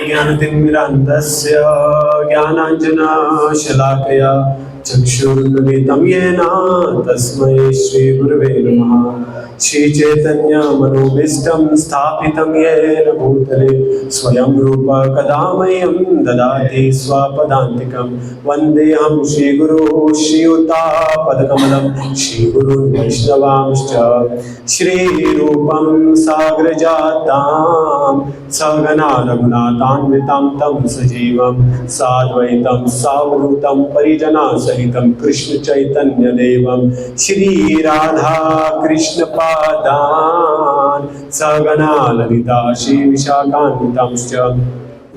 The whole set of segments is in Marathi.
ज्ञानतिमिरान्धस्य ज्ञानाञ्जनशलाकया चक्षुरुन्मिलितं येन तस्मै श्रीगुरवे नमः। श्रीचैतन्यमनोभीष्टं स्थापितं येन भूतले स्वयं रूप कदा मह्यं ददाति स्वपदान्तिकं। वन्देऽहं श्रीगुरो श्रीयुतापदकमलं श्रीगुरुन् वैष्णवांश्च। श्रीरूपं साग्रजातां सगना रघुनाथान्वितं तं सजीवं साद्वैतं सावधूतं परिजनसहितं कृष्णचैतन्यदेवं श्रीराधा कृष्णपादान् सगना ललिता श्रीविशाखान्वितांश्च।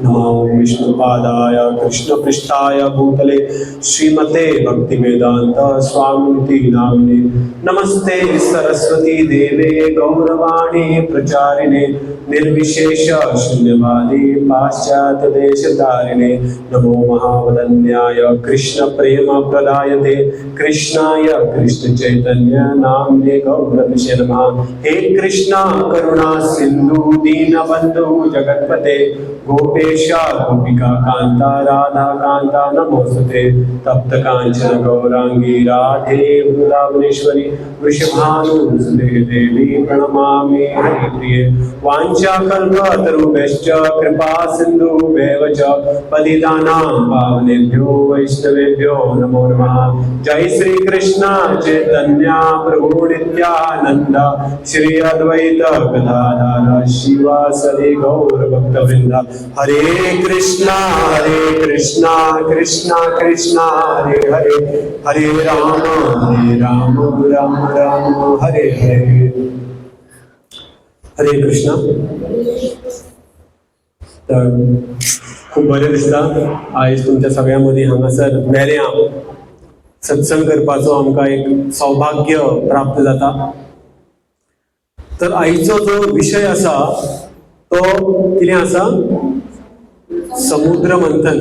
नमो विष्णुपादाय कृष्णपृष्ठाय भूतले श्रीमते भक्तिवेदांत स्वामिनिति नामिने। नमस्ते सरस्वती देवे गौरवाणी प्रचारिणे निर्विशेष शून्यवादी पाश्चात्य देशतारिणे। नमो महावदन्याय कृष्ण प्रेम प्रदायते कृष्णाय कृष्ण चैतन्य नामने गौरविषे नमः। हे कृष्णा करुणा सिंधु दीनबंधु जगत्पते गोपेशा गोपिका कांता राधा कांता नमोस्तुते। तप्त कांचन गौरांगी राधे वृंदावनेश्वरी वृषभानुसुते देवी प्रणमामि हरिप्रिये। वाञ्छाकल्पतरुभ्यश्च कृपा सिन्धुभ्येव च पतितानां पावनेभ्यो वैष्णवेभ्यो नमो नमः। जय श्री कृष्ण चैतन्य प्रभु नित्यानंद श्री अद्वैत गदाधर शिवासदि गौर भक्तवृंद। हरे कृष्णा कृष्णा कृष्णा हरे हरे हरे राम राम राम हरे हरे। हरे कृष्णा। तर खूप बरें दिसता आयज तुमच्या सगळ्यांमदीं हांगासर मेळ्या सत्संग करपाचो आमकां एक सौभाग्य प्राप्त जाता। तर आयचो जो विशय आसा तो कितें आसा? समुद्र मंथन।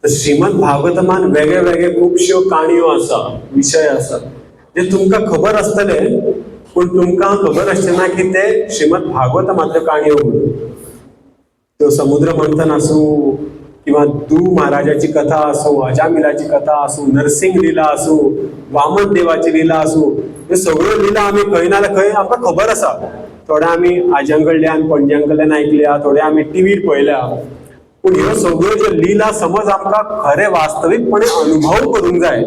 तर श्रीमद भागवतमान वेगळे वेगळे खुबश्यो काणयो आसा, विशय आसा जे तुमकां खबर आसतले, पण तुमकां खबर आसचेना की ते श्रीमद भागवतमांतल्यो काणयो म्हणून। त्यो समुद्र मंथन आसूं किंवा दू महाराजाची कथा आसूं, अजामिलाची कथा आसूं, नरसिंह लीला आसूं, वामन देवाची लीला आसूं, ह्यो सगळ्यो लीला आमी खंय ना जाल्यार खंय आमकां खबर आसा। थोडे आमी आज्यां कडल्यान पणज्यां कडल्यान आयकल्या, थोडे आमी टीव्हीर पळयल्या। पूण ह्यो सगळ्यो ज्यो लीला समज आमकां खरे वास्तवीकपणे अनुभव करूंक जाय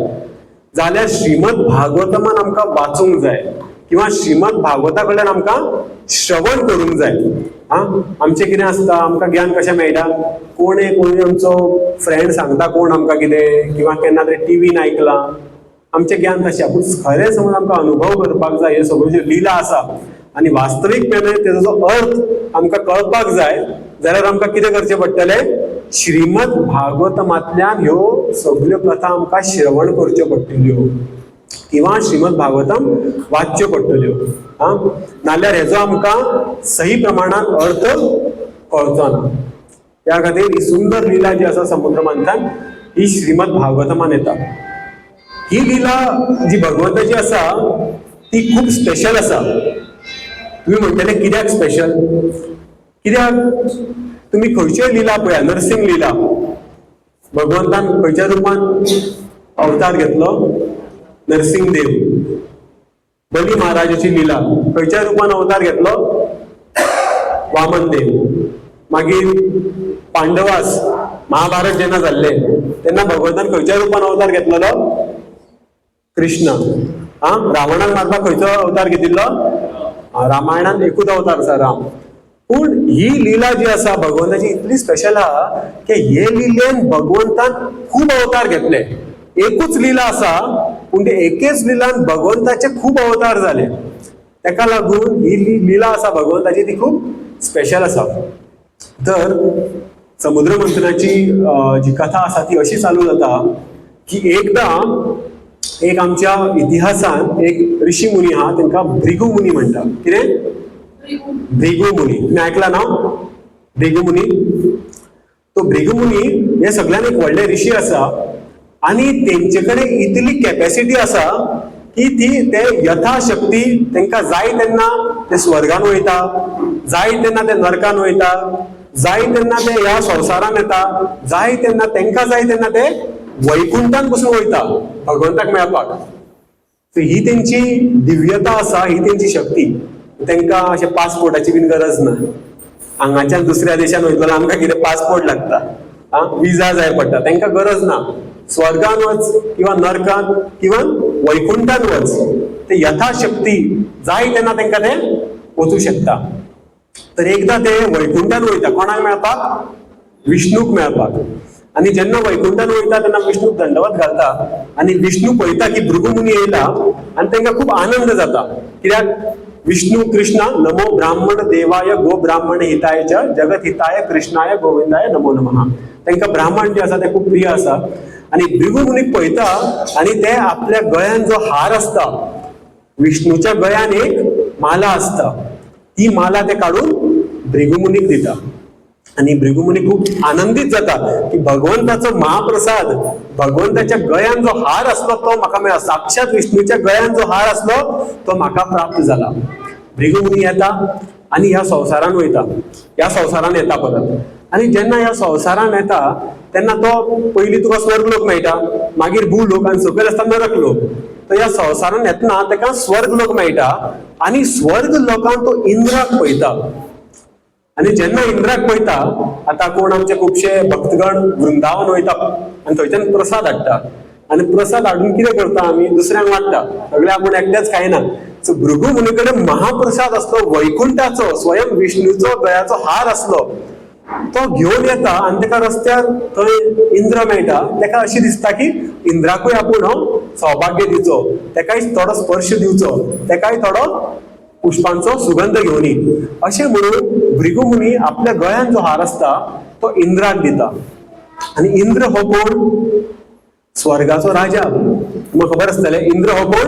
जाल्यार श्रीमद भागवतमान आमकां वाचूंक जाय किंवा श्रीमद भागवता कडल्यान आमकां श्रवण करूंक जाय। आमचें कितें आसता, आमकां ज्ञान कशें मेळटा? कोणी आमचो फ्रेंड सांगता कोण आमकां कितें, किंवा केन्ना तरी टीव्हीन आयकलां, आमचें ज्ञान तशें। पूण खरें समज आमकां अनुभव करपाक जाय ह्यो सगळ्यो ज्यो लीला आसा आनी वास्तवीकपणे तेजो जो अर्थ आमकां कळपाक जाय जाल्यार आमकां कितें करचें पडटलें? श्रीमद भागवतमांतल्यान ह्यो सगळ्यो कथा आमकां श्रवण करच्यो पडटल्यो किंवा श्रीमद भागवतम वाचच्यो पडटल्यो। नाल्यार हेजो आमकां सही प्रमाणात अर्थ कळचो ना। त्या खातीर ही सुंदर लीला जी आसा समुद्र मंथन ही श्रीमद भागवतमान येता। ही लीला जी भगवंताची आसा ती खूप स्पेशल आसा। तुम्ही म्हणटले कित्याक स्पेशल? कित्याक तुम्ही खंयच्योय लीला पळया, नरसिंह लीला, भगवंतान खंयच्या रूपान अवतार घेतलो? नरसिंह देव। बली महाराजाची लीला खंयच्या रूपान अवतार घेतलो? वामन देव। मागीर पांडवास महाभारत जेन्ना जाल्ले तेन्ना भगवंतान खंयच्या रूपान अवतार घेतलेलो? कृष्ण। रावणाक मारपाक खंयचो अवतार घेतिल्लो? रामायणान एकूच अवतार आसा, राम। पूण ही लीला जी आसा भगवंताची इतली स्पेशल आहा की हे लीलेन भगवंतान खूब अवतार घेतले। एकूच लीला आसा पूण ते एकेच लीलान भगवंताचे खूब अवतार जाले। तेका लागून ही लीला आसा भगवंताची ती खूब स्पेशल आसा। तर समुद्र मंथनाची जी कथा आसा ती अशी चालू जाता की एकदा एक आमच्या इतिहासान एक ऋषी मुनी आहा, तांकां भृगु मुनी म्हणटा। कितें? भृगु मुनी। तुम्ही ऐकला ना भृगु मुनी? तो भृगु मुनी हे सगळ्यान एक व्हडले ऋषी आसा आणि तेंचे कडेन इतली कॅपॅसिटी आसा की ते यथाशक्ती तांकां जाय तेन्ना ते स्वर्गान वयता, जाय तेन्ना ते नरकान वयता, जाय तेन्ना ते ह्या संवसारान येता, जाय तेन्ना तांकां जाय तेन्ना ते वैकुंठान पसून वयता भगवंताक मेळपाक. ही तेंची दिव्यता आसा, ही तेंची शक्ती. तांकां अशें पासपोर्टाची बीन गरज ना. हांगाच्यान दुसऱ्या देशान वयतलो आमकां कितें पासपोर्ट लागता, विजा जाय पडटा, तांकां गरज ना. स्वर्गान वच किंवा नरकान किंवा वैकुंठान वच, ते यथाशक्ती जाय तेन्ना तांकां ते वचूं शकता. तर एकदां ते वैकुंठान वयता कोणाक मेळपाक? विष्णूक मेळपाक. आणि जेन्ना वैकुंठान वयता तेन्ना विष्णूक दंडवत घालता आणि विष्णू पळयता की भृगुमुनी येयला आणि तांकां खूब आनंद जाता. कित्याक विष्णू कृष्ण नमो ब्राह्मण देवाय गो ब्राह्मण हिताय च जगत हिताय कृष्णाय गोविंदाय नमो नमः. तांकां ब्राह्मण जे आसा ते खूब प्रिय आसा. आणि भृगुमुनीक पळयता आणि ते आपल्या गळ्यान जो हार आसता, विष्णूच्या गळ्यान एक माला आसता, ती माला ते काढून भृगुमुनीक दिता. आणि भृगुमुनी खूप आनंदित जाता की भगवंताचो महाप्रसाद, भगवंताच्या गळ्यान जो हार असलो तो म्हाका मेळ्ळा, साक्षात विष्णूच्या गळ्यान जो हार असलो तो म्हाका प्राप्त जाला. भृगुमुनी येता आणि ह्या संवसारान वयता, ह्या संवसारान येता परत. आणि जेन्ना ह्या संवसारान येता तेन्ना तो पयलीं तुका स्वर्ग लोक मेळटा, मागीर भूलोक आणि सकयल आसता नरक लोक. तर ह्या संवसारान येतना ताका स्वर्ग लोक मेळटा आणि स्वर्ग लोकांत तो इंद्राक पळयता. आणि जेन्ना इंद्राक पळयता, आता कोण आमचे खुबशे भक्तगण वृंदावन वयता आणि थंयच्यान प्रसाद हाडटा. आणि प्रसाद हाडून कितें करता आमी? दुसऱ्यांक वाडटा. सगळे आपूण एकटेच खायना. सो भृगुमुनी कडेन महाप्रसाद असलो वैकुंठाचो, स्वयं विष्णूचो गळ्याचो हार असलो, तो घेवन येता आणि ताका रस्त्यार थंय इंद्र मेळटा. ताका अशी दिसता की इंद्राकूय आपूण सौभाग्य दिवचो, ताकाय थोडो स्पर्श दिवचो, ताकाय थोडो पुष्पांचो सुगंध घेवन ये. अशें म्हणून भृगुमुनी आपल्या गळ्यान जो हार असता तो इंद्राक दिता. आणि इंद्र हो कोण? स्वर्गाचो राजा. तुमकां खबर आसतलें इंद्र हो कोण?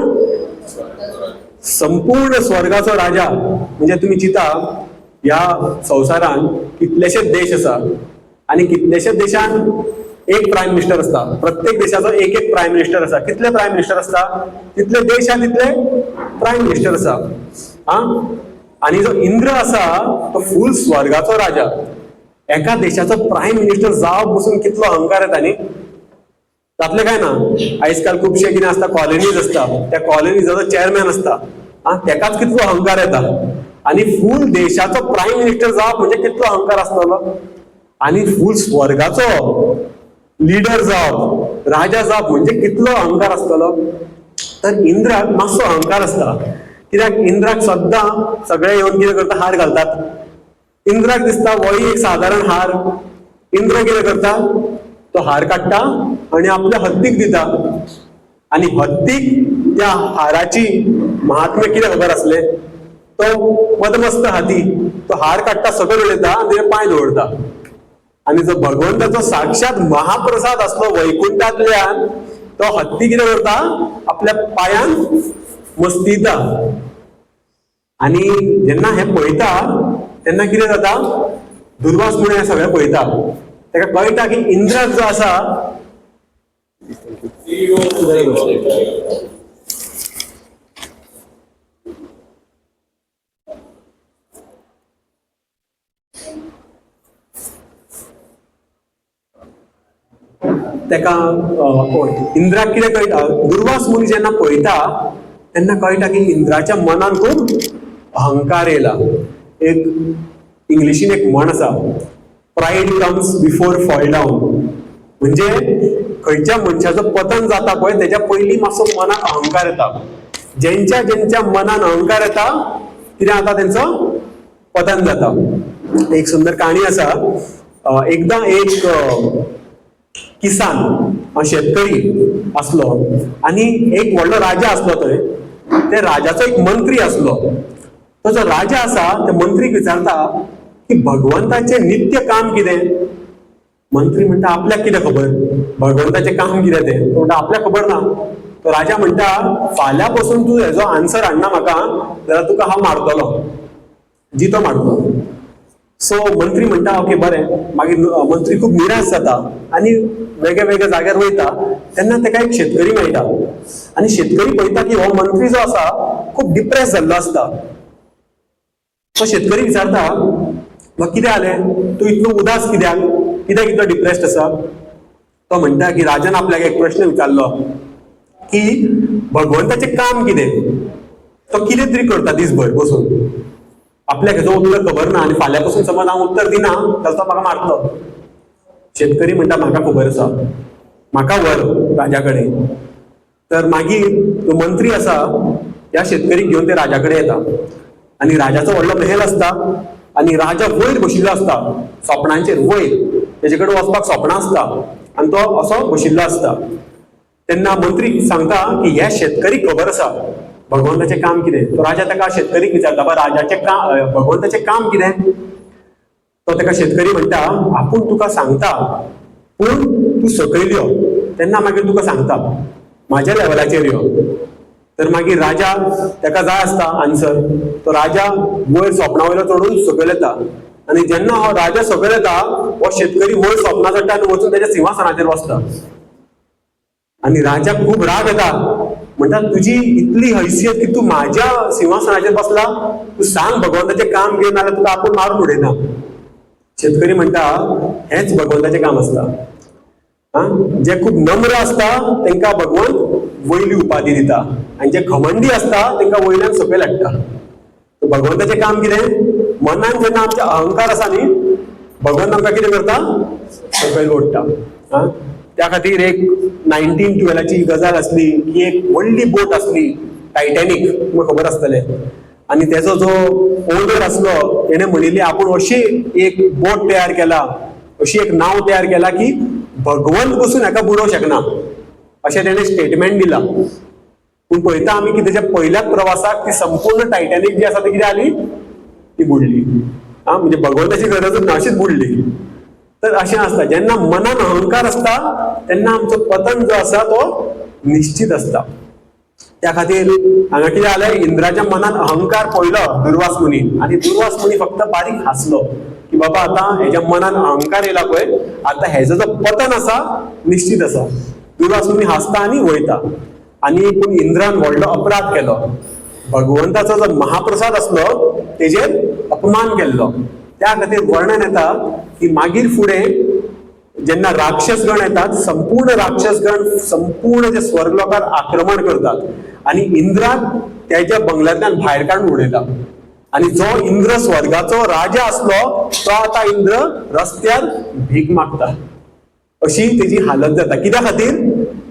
संपूर्ण स्वर्गाचो राजा. म्हणजे तुम्ही चिंता, ह्या संवसारान कितलेशेच देश आसा आणि कितलेशेच देशान एक प्रायम मिनिस्टर असता. प्रत्येक देशाचो एक एक प्रायम मिनिस्टर आसा. कितले प्रायम मिनिस्टर असता? तितले देश आसा तितले प्रायम मिनिस्टर आसा. आणि जो इंद्र आसा तो फुल स्वर्गाचो राजा. एका देशाचो प्रायम मिनिस्टर जावप बसून कितलो अहंकार येता न्ही. जातले काय ना. आजकाल खुबशे कितें आसता, कॉलनीज आसता, त्या कॉलनीजाचो चेअरमॅन आसता, तेकाच कितलो अहंकार येता. आणि फुल देशाचो प्रायम मिनिस्टर जावप म्हणजे कितलो अहंकार आसतलो. आणि फुल स्वर्गाचो लीडर जावप, राजा जावप म्हणजे कितलो अहंकार आसतलो. तर इंद्राक मातसो अहंकार आसता. कित्याक इंद्राक सद्दां सगळे येवन कितें करता? हार घालतात. इंद्राक दिसता वही एक साधारण हार. इंद्र कितें करता? तो हार काडटा आणि आपल्या हत्तीक दिता. आणि हत्तीक त्या हाराची महात्म्य कितें खबर आसले? तो मदमस्त हाती, तो हार काडटा, सकयल उडयता आणि तेजे पांय दवरता. आणि जो भगवंताचो साक्षात महाप्रसाद असलो वैकुंठांतल्यान, तो हत्ती कितें करता? आपल्या पांयान मस्तिता. आणि जेन्ना हे पळयता तेन्ना कितें जाता? दुर्वास मुनी हे सगळें पळयता. ताका कळटा की इंद्राक जो आसा ताका इंद्राक कितें कळटा? दुर्वास मुनी जेन्ना पळयता तेन्ना कळटा की इंद्राच्या मनान खूब अहंकार येयला. एक इंग्लिशीन एक म्हण आसा, pride comes before fall down. म्हणजे खंयच्या मनशाचो पतन जाता पळय तेच्या पयलीं मातसो मनाक अहंकार येता. ज्यांच्या मनान अहंकार येता कितें जाता? तेंचो पतन जाता. एक सुंदर काणी आसा. एकदां एक किसान शेतकरी असलो आणि एक व्हडलो राजा असलो. थंय त्या राजाचो एक मंत्री असलो. तो जो राजा आसा त्या मंत्रीक विचारता की भगवंताचे नित्य काम कितें? मंत्री म्हणटा आपल्याक कितें खबर भगवंताचें काम कितें तें? तो म्हणटा आपल्याक खबर ना. तो राजा म्हणटा फाल्यां पासून तूं हेजो आन्सर हाडना म्हाका जाल्यार तुका हांव मारतलो, जितो मारतलो. सो मंत्री म्हणटा ओके बरें, मागीर मंत्री खूप निराश जाता आणि वेगळ्या वेगळ्या जाग्यार वयता तेन्ना ताका एक शेतकरी मेळटा आणि शेतकरी पळयता की हो मंत्री जो आसा खूप डिप्रेस जाल्लो आसता. तो शेतकरी विचारता म्हाका कितें जालें, तूं इतलो उदास कित्याक इतलो डिप्रेस्ड आसा. तो म्हणटा की राजान आपल्याक एक प्रश्न विचारलो की भगवंताचें काम कितें, तो कितें तरी करता दिसभर बसून, आपल्याक हेजो उत्तर खबर ना आनी फाल्यां पासून समज हांव उत्तर दिना जाल्यार तो म्हाका मारतलो. शेतकरी म्हणटा म्हाका खबर आसा, म्हाका व्हर राजा कडेन. तर मागीर तो मंत्री आसा ह्या शेतकरीक घेवन ते राजा कडेन येता आनी राजाचो व्हडलो महल आसता आनी राजा वयर बशिल्लो आसता सोपणांचेर वयर, तेजे कडेन वचपाक सोपणां आसता आनी तो असो बशिल्लो आसता. तेन्ना मंत्री सांगता की ह्या शेतकरीक खबर आसा भगवंताचें काम कितें. तो राजा ताका शेतकरीक विचारता राजाचें काम भगवंताचें काम कितें. तो ताका शेतकरी म्हणटा आपूण तुका सांगता पूण तूं सकयल यो तेन्ना मागीर तुका सांगता, म्हाज्या लेवलाचेर यो. तर मागीर राजा ताका जाय आसता आन्सर. तो राजा वयर सोपणा वयलो चडून सकयल येता आनी जेन्ना हो राजा सकयल येता हो शेतकरी वयर सोपना चडटा आनी वचून ताच्या सिंहासनाचेर बसता. आनी राजाक खूब राग येता, म्हणटा तुजी इतली हैसियत की तूं म्हाज्या सिंहासनाचेर बसला, तूं सांग भगवंताचें काम घे नाल्यार तुका आपूण मारून उडयना. शेतकरी म्हणटा हेच भगवंताचें काम आसता. जे खूब नम्र आसता तांकां भगवंत वयली उपाधी दिता आनी जे घमंडी आसता तांकां वयल्यान सकयल हाडटा. भगवंताचें काम कितें, मनान जेन्ना आमचे अहंकार आसा न्ही भगवंत आमकां कितें करता, सकयल ओडटा. त्या खातीर एक 1912ची गजाल आसली की एक व्हडली बोट आसली टायटॅनिक, तुमकां खबर आसतलें. आनी तेजो जो ओनर आसलो तेणें म्हणिल्ली आपूण अशी एक बोट तयार केला, अशी एक नाव तयार केला की भगवंत पसून हाका बुडोवंक शकना, अशें तेणें स्टेटमेंट दिला. पूण पळयता आमी की तेच्या पयल्याच प्रवासाक ती संपूर्ण टायटॅनिक जी आसा ती कितें जाली, ती बुडली. म्हणजे भगवंताची गरजूच ना अशीच बुडली. तर अशें आसता जेन्ना मनान अहंकार आसता तेन्ना आमचो पतन जो आसा तो निश्चित आसता. त्या खातीर हांगा कितें जालें, इंद्राच्या मनान अहंकार पळयलो दुर्वास मुनी आनी दुर्वास मुनी फक्त बारीक हांसलो की बाबा आतां हेज्या मनान अहंकार येयला पळय, आतां हेजो जो पतन आसा निश्चित आसा. दुर्वास मुनी हांसता आनी वयता. आनी पूण इंद्रान व्हडलो अपराध केलो, भगवंताचो जो महाप्रसाद आसलो तेजेर अपमान केल्लो. त्या खातीर वर्णन येता की मागीर फुडें जेन्ना राक्षसगण येतात, संपूर्ण राक्षसगण संपूर्ण जे स्वर्गलोकार आक्रमण करतात आनी इंद्राक त्याच्या बंगल्यांतल्यान भायर काडून उडयता. आनी जो इंद्र स्वर्गाचो राजा आसलो तो आतां इंद्र रस्त्यार भीक मागता. अशी तेजी हालत जाता. कित्या खातीर,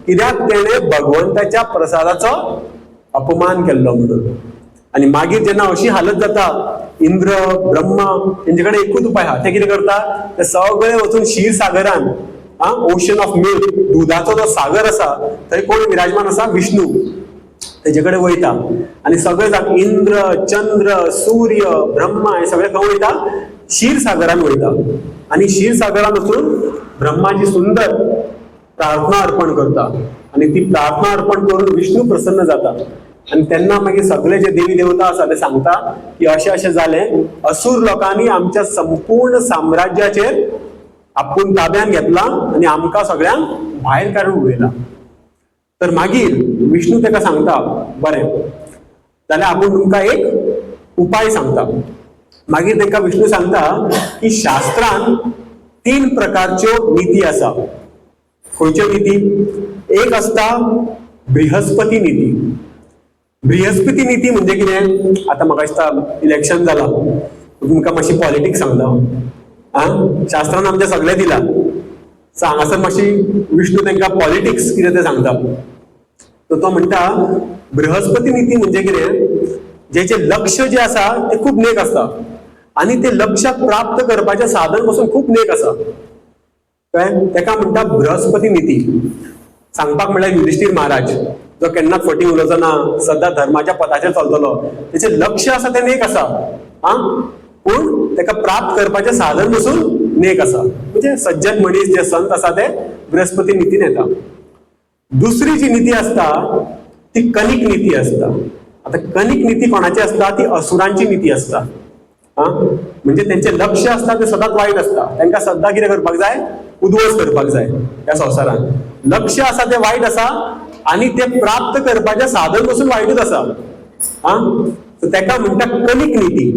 कित्याक तेणें भगवंताच्या प्रसादाचो अपमान केल्लो म्हणून. आनी मागीर जेन्ना अशी हालत जाता, इंद्र ब्रह्मा तेंचे कडेन एकूच उपाय आहा, ते कितें करता, ते सगळे वचून क्षीरसागरान, ओशन ऑफ मिल्क, दुधाचो जो सागर आसा थंय कोण विराजमान आसा, विष्णू, तेजे कडेन वयता आनी सगळे जाण इंद्र चंद्र सूर्य ब्रह्मा हे सगळे खंय वयता, क्षीरसागरान वयता. आनी क्षीरसागरान वचून ब्रह्माची सुंदर प्रार्थना अर्पण करता आनी ती प्रार्थना अर्पण करून विष्णू प्रसन्न जाता. आनी तेन्ना मागीर सगळे जे देवी देवता आसा ते सांगता की अशें अशें जालें, असुर लोकांनी आमच्या संपूर्ण साम्राज्याचेर आपूण ताब्यान घेतला आनी आमकां सगळ्यांक भायर काडून उडयला. तर मागीर विष्णू ताका सांगता बरें जाल्यार आपूण तुमकां एक उपाय सांगता. मागीर तांकां विष्णू सांगता की शास्त्रान 3 प्रकारच्यो निती आसा. खंयच्यो निती, एक आसता बृहस्पती नीती. बृहस्पती नीती म्हणजे कितें, आतां म्हाका दिसता इलेक्शन जालां, तुमकां मातशी पॉलिटिक्स सांगता. शास्त्रान आमचें सगळें दिलां, सो हांगासर मातशी विष्णू तांकां पॉलिटिक्स कितें तें सांगता. तो म्हणटा बृहस्पती नीती म्हणजे कितें, जेचें लक्ष्य जें आसा तें खूब नेक आसता आनी ते लक्ष्याक प्राप्त करपाचें साधन पासून खूब नेक आसा. कळ्ळें, ताका म्हणटा बृहस्पती नीती. सांगपाक म्हणल्यार युधिष्ठीर महाराज जो केन्ना फटी उलोवचो ना, सदां धर्माच्या पथाचेर चलतलो, तेचें लक्ष्य आसा तें नेक आसा, पूण ताका प्राप्त करपाचें साधन पासून नेक आसा. म्हणजे सज्जन मनीस जे संत आसा ते बृहस्पती नीतीन येता. दुसरी जी नीती आसता ती कनिक नीती आसता. आता कनिक नीती कोणाची आसता, ती असुरांची नीती आसता. म्हणजे त्यांचे लक्ष असता ते सदांच वाईट असता. त्यांना सद्दां कितें करपाक जाय, उद्ध्वस्त करपाक जाय ह्या संवसारान. लक्ष आसा ते वाईट आसा आणि ते प्राप्त करपाचें साधन पासून वाईटूच आसा. तेका म्हणटा कलिक नीती.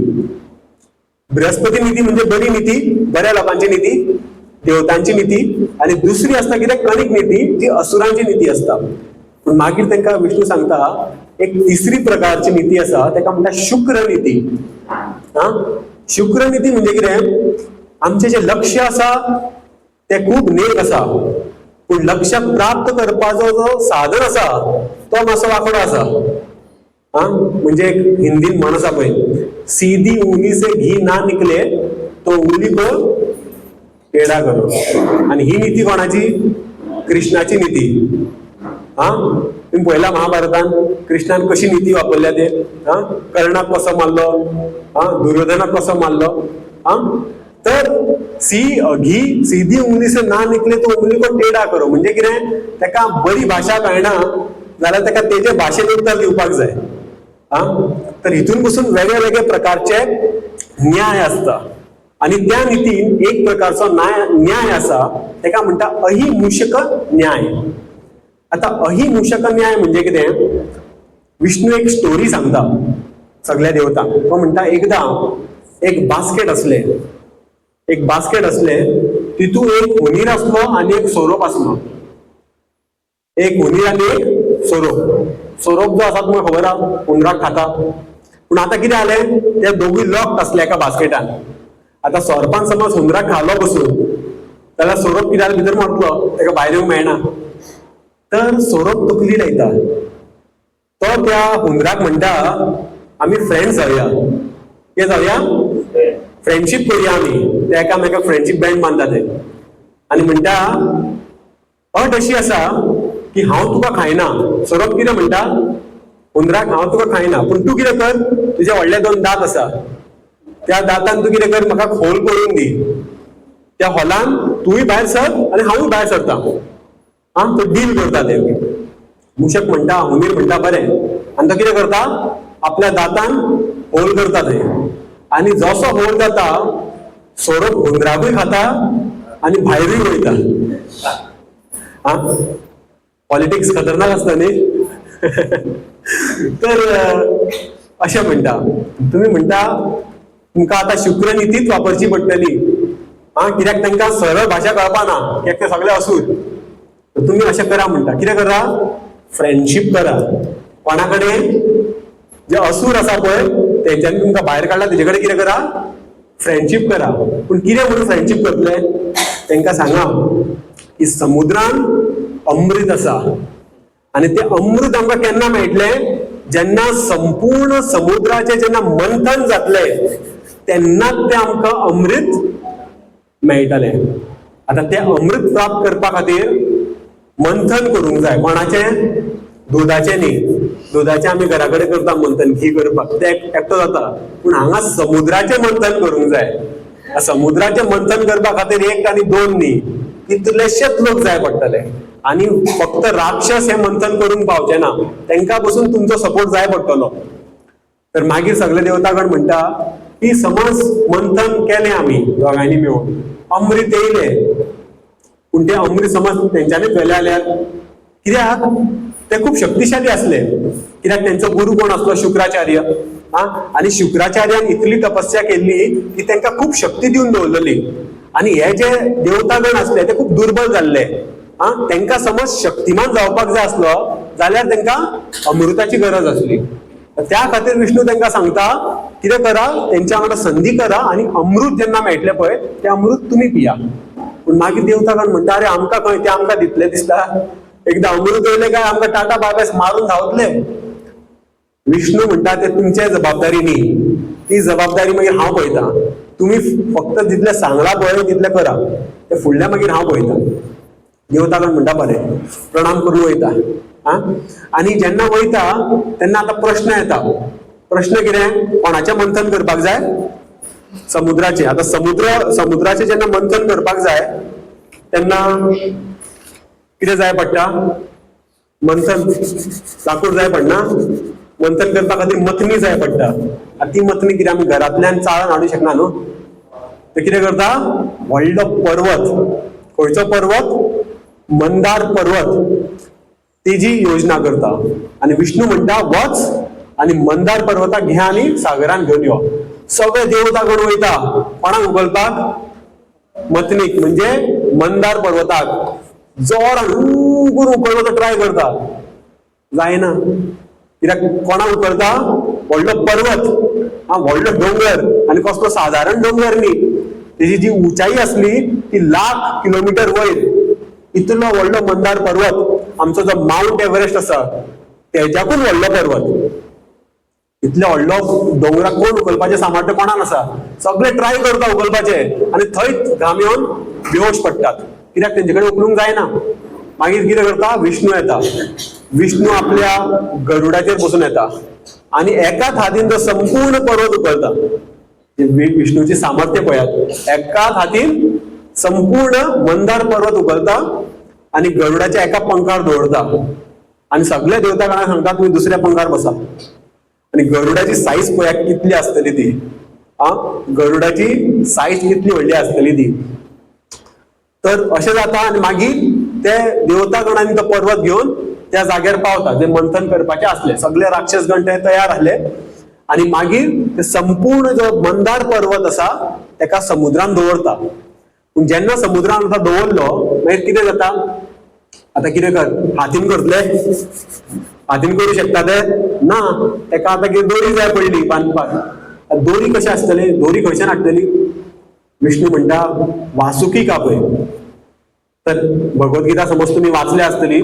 बृहस्पती नीती म्हणजे बरी नीती, बऱ्या लोकांची नीती, देवतांची नीती. आणि दुसरी असता कितें कलिक नीती, जी असुरांची नीती असता. पण मागीर तांकां विष्णू सांगता एक तिसरी प्रकारची नीती आसा, ताका म्हणटा शुक्र नीती. शुक्र नीती म्हणजे कितें, आमचें जें लक्ष्य आसा तें खूब नेक आसा, पूण लक्ष्य प्राप्त करपाचो जो साधन आसा तो मातसो वांकडो आसा. म्हणजे एक हिंदीन म्हण आसा पळय, सीधी उंगली से घी ना निकले तो उंगली को टेढ़ा करो. आणि ही नीती कोणाची, कृष्णाची नीती. तुम्ही पळयला महाभारतान कृष्णान कशी नीती वापरल्या ते. कर्णाक कसो मारलो, दुर्योधनाक कसो मारलो. तर घी सीधी उंगली से ना निकले तो उंगली को टेढ़ा करो म्हणजे कितें, ताका बरी भाशा कळना जाल्यार ताका तेजे भाशेन उत्तर दिवपाक जाय. तर हितून पासून वेगळे वेगळे प्रकारचे न्याय असता. आणि त्या नीतीन एक प्रकारचो न्याय आसा, ताका म्हणटा अहिमूषक न्याय. आता अहिमूषक न्याय म्हणजे कितें, विष्णू एक स्टोरी सांगता सगळ्या देवतांक. तो म्हणटा एकदां एक बास्केट असले, तितून एक हुनीर आसलो आणि एक सोरोप आसलो. एक हुनीर आणि एक सोरोप. सोरोप जो आसा तुमकां खबर आहा, हुंदराक खाता. पूण आतां कितें जालें, ते दोगूय लॉक्ड आसले एका बास्केटान. आता सोरपान समज हुंदराक खालो बसून जाल्यार सोरोप कितें भितर मारतलो, ताका भायर येवंक मेळना. तर सोरोप तकली लायता. तो त्या हुंदराक म्हणटा आमी फ्रेंड्स जावया. कितें जावया, फ्रेंडशीप करुया आमी. ते एकामेकाक फ्रेंडशीप बँड बांदता ते. आनी म्हणटा अट अशी आसा की हांव तुका खायना. सोरोप कितें म्हणटा हुंदराक, हांव तुका खायना, पूण तूं कितें कर, तुजे व्हडले 2 दांत आसा, त्या दांतान तूं कितें कर, म्हाका होल करून दी. त्या हॉलान तूंय भायर सर आनी हांवूय भायर सरता. तो डील करता ते. मुशक म्हणटा, हुनीर म्हणटा बरें. आनी तो कितें करता, आपल्या दांतान होल करता ते. आनी जसो होल जाता, सोरोप हुंदराकूय खाता आनी भायरूय वयता. पॉलिटिक्स खतरनाक आसता न्ही. तर अशें म्हणटा. तुमी म्हणटा तुमकां आतां शुक्र नितीच वापरची पडटली, कित्याक तांकां सरळ भाशा कळपाना, कित्याक ते सगळे असूर. तुम्ही अशें करा म्हणटा. कितें करा, फ्रेंडशीप करा. कोणा कडेन, जे असूर आसा पळय तेंच्यांनी तुमकां भायर काडला तेजे कडेन कितें करा, फ्रेंडशीप करा. पूण कितें म्हणून फ्रेंडशीप करतले, तांकां सांगा की समुद्रान अमृत आसा आणि ते अमृत आमकां केन्ना मेळटलें, जेन्ना संपूर्ण समुद्राचे जेन्ना मंथन जातलें तेन्नाच ते आमकां अमृत मेळटलें. आता ते अमृत प्राप्त करपा खातीर मंथन करूंक जाय. कोणाचें, दुधाचें न्ही. दुधाचें आमी घरा कडेन करता मंथन, घी करपाक, ते एकटो जाता. पूण हांगा समुद्राचें मंथन करूंक जाय. समुद्राचें मंथन करपा खातीर 1 आनी 2 न्ही, कितलेशेच लोक जाय पडटले. आणि फक्त राक्षस हे मंथन करून पावचे ना, तांकां पासून तुमचो सपोर्ट जाय पडटलो. तर मागीर सगळे देवतागण म्हणटा की समज मंथन केलें आमी दोगांयनी मेळून, अमृत येयलें, पूण ते अमृत समज तेंच्यांनी पेले जाल्यार कित्याक, ते खूप शक्तिशाली आसले. कित्याक तेंचो गुरू कोण आसलो, शुक्राचार्य. आणि शुक्राचार्यान इतली तपस्या केल्ली की तांकां खूप शक्ती दिवन दवरलेली. आणि हे जे देवतागण आसले ते खूप दुर्बल जाल्ले. तांकां समज शक्तिमान जावपाक जाय आसलो जाल्यार तांकां अमृताची गरज आसली. त्या खातीर विष्णू तांकां सांगता कितें करा, तेंच्या वांगडा संधी करा आणि अमृत जेन्ना मेळटलें पळय तें अमृत तुमी पिया. पूण मागीर देवतागण म्हणटा अरे आमकां खंय, ते आमकां दितले दिसता. एकदां अमृत येयलें काय आमकां टाटा बाय मारून धांवतले. विष्णू म्हणटा ते तुमचे जबाबदारी न्ही, ती जबाबदारी मागीर हांव पळयता. तुमी फक्त जितलें सांगलां पळय तितलें करा, ते फुडलें मागीर हांव पळयता. देवतागण म्हणटा बरें, प्रणाम करून वयता. आणि जेन्ना वयता तेन्ना आतां प्रश्न येता. प्रश्न कितें, कोणाचें मंथन करपाक जाय, समुद्राचें. आता समुद्राचें जेन्ना मंथन करपाक जाय तेन्ना कितें जाय पडटा, मंथन लाकूड जाय पडना. मंथन करपा खातीर मथनी जाय पडटा. ती मथनी कितें आमी घरांतल्यान चाळून हाडूंक शकना न्हू. ते कितें करता, व्हडलो पर्वत, खंयचो पर्वत, मंदार पर्वत, तेजी योजना करता. आणि विष्णू म्हणटा वच आणि मंदार पर्वताक घे आणि सागरान घेवन यो. सगळे देवता गण वयता कोणाक उखलपाक, मथनीक म्हणजे मंदार पर्वताक जोरान करून उखलपाचो ट्राय करता, जायना. कित्याक कोणाक उखलता, व्हडलो पर्वत, व्हडलो डोंगर, आणि कसलो साधारण डोंगर न्ही, तेजी जी उंचाई असली ती 1,00,000 किलोमीटर वयर. इतलो व्हडलो मंदार पर्वत, आमचो जो माउंट एव्हरेस्ट आसा तेज्याकून व्हडलो पर्वत. इतले व्हडलो डोंगराक कोण उखलपाचे सामर्थ्य कोणान आसा? सगळे ट्राय करता उखलपाचे, आणि थंय घाम येवन बेहोश पडटात. कित्याक तेंचे कडेन उखलूंक जायना. मागीर कितें करता, विष्णू येता. विष्णू आपल्या गरुडाचेर बसून येता आणि एकाच हातीन तो संपूर्ण पर्वत उखलता. विष्णूची सामर्थ्य पळयात, एकाच हातीन संपूर्ण मंदार पर्वत उखलता आणि गरुडाच्या एका पंखार दवरता. आणि सगळे देवतागणांक सांगता तुम्ही दुसऱ्या पंखार बसा. आणि गरुडाची साईज पळया कितली आसतली ती. गरुडाची साईज कितली व्हडली आसतली ती. तर अशें जाता, आणि मागीर ते देवतागणांनी तो पर्वत घेवन त्या जाग्यार पावता जे मंथन करपाचे आसले. सगळे राक्षसगण ते तयार आसले, आणि मागीर ते संपूर्ण जो मंदार पर्वत आसा तेका समुद्रान दवरता. पूण जेन्ना समुद्रान आतां दवरलो मागीर कितें जाता, आतां कितें कर, हातीन करतले, हातीन करूं शकता ते ना. तेका आतां कितें दोरी जाय पडली बांदपाक. दोरी कशी आसतली, दोरी खंयच्यान हाडटली? विष्णू म्हणटा वासुकी कापय. तर भगवद्गीता समज तुम्ही वाचली आसतली,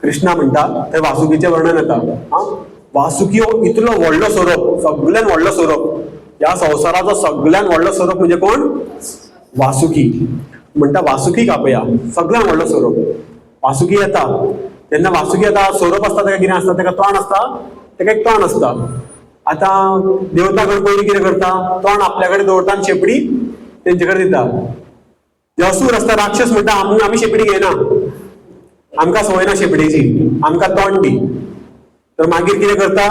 कृष्णा म्हणटा थंय वासुकीचें वर्णन येता. वासुकी हो इतलो व्हडलो स्वरूप, सगळ्यान व्हडलो स्वरूप, ह्या संवसाराचो सगळ्यान व्हडलो स्वरूप म्हणजे कोण? वासुकी. म्हणटा वासुकी कापया, सगळ्यान व्हडलो स्वरूप. वासुकी येता, तेन्ना वासुकी येता, स्वरूप आसता तेका कितें आसता, तेका तोंड आसता, तेका एक तोंड आसता. आता देवतागण पयलीं कितें करता, तोंड आपल्या कडेन दवरता आनी शेपडी तेंचे कडेन दिता. जे असुर आसता, राक्षस म्हणटा आमी शेपडी घेयना, आमकां संवय ना शेपडेची, आमकां तोंड दी. तर मागीर कितें करता,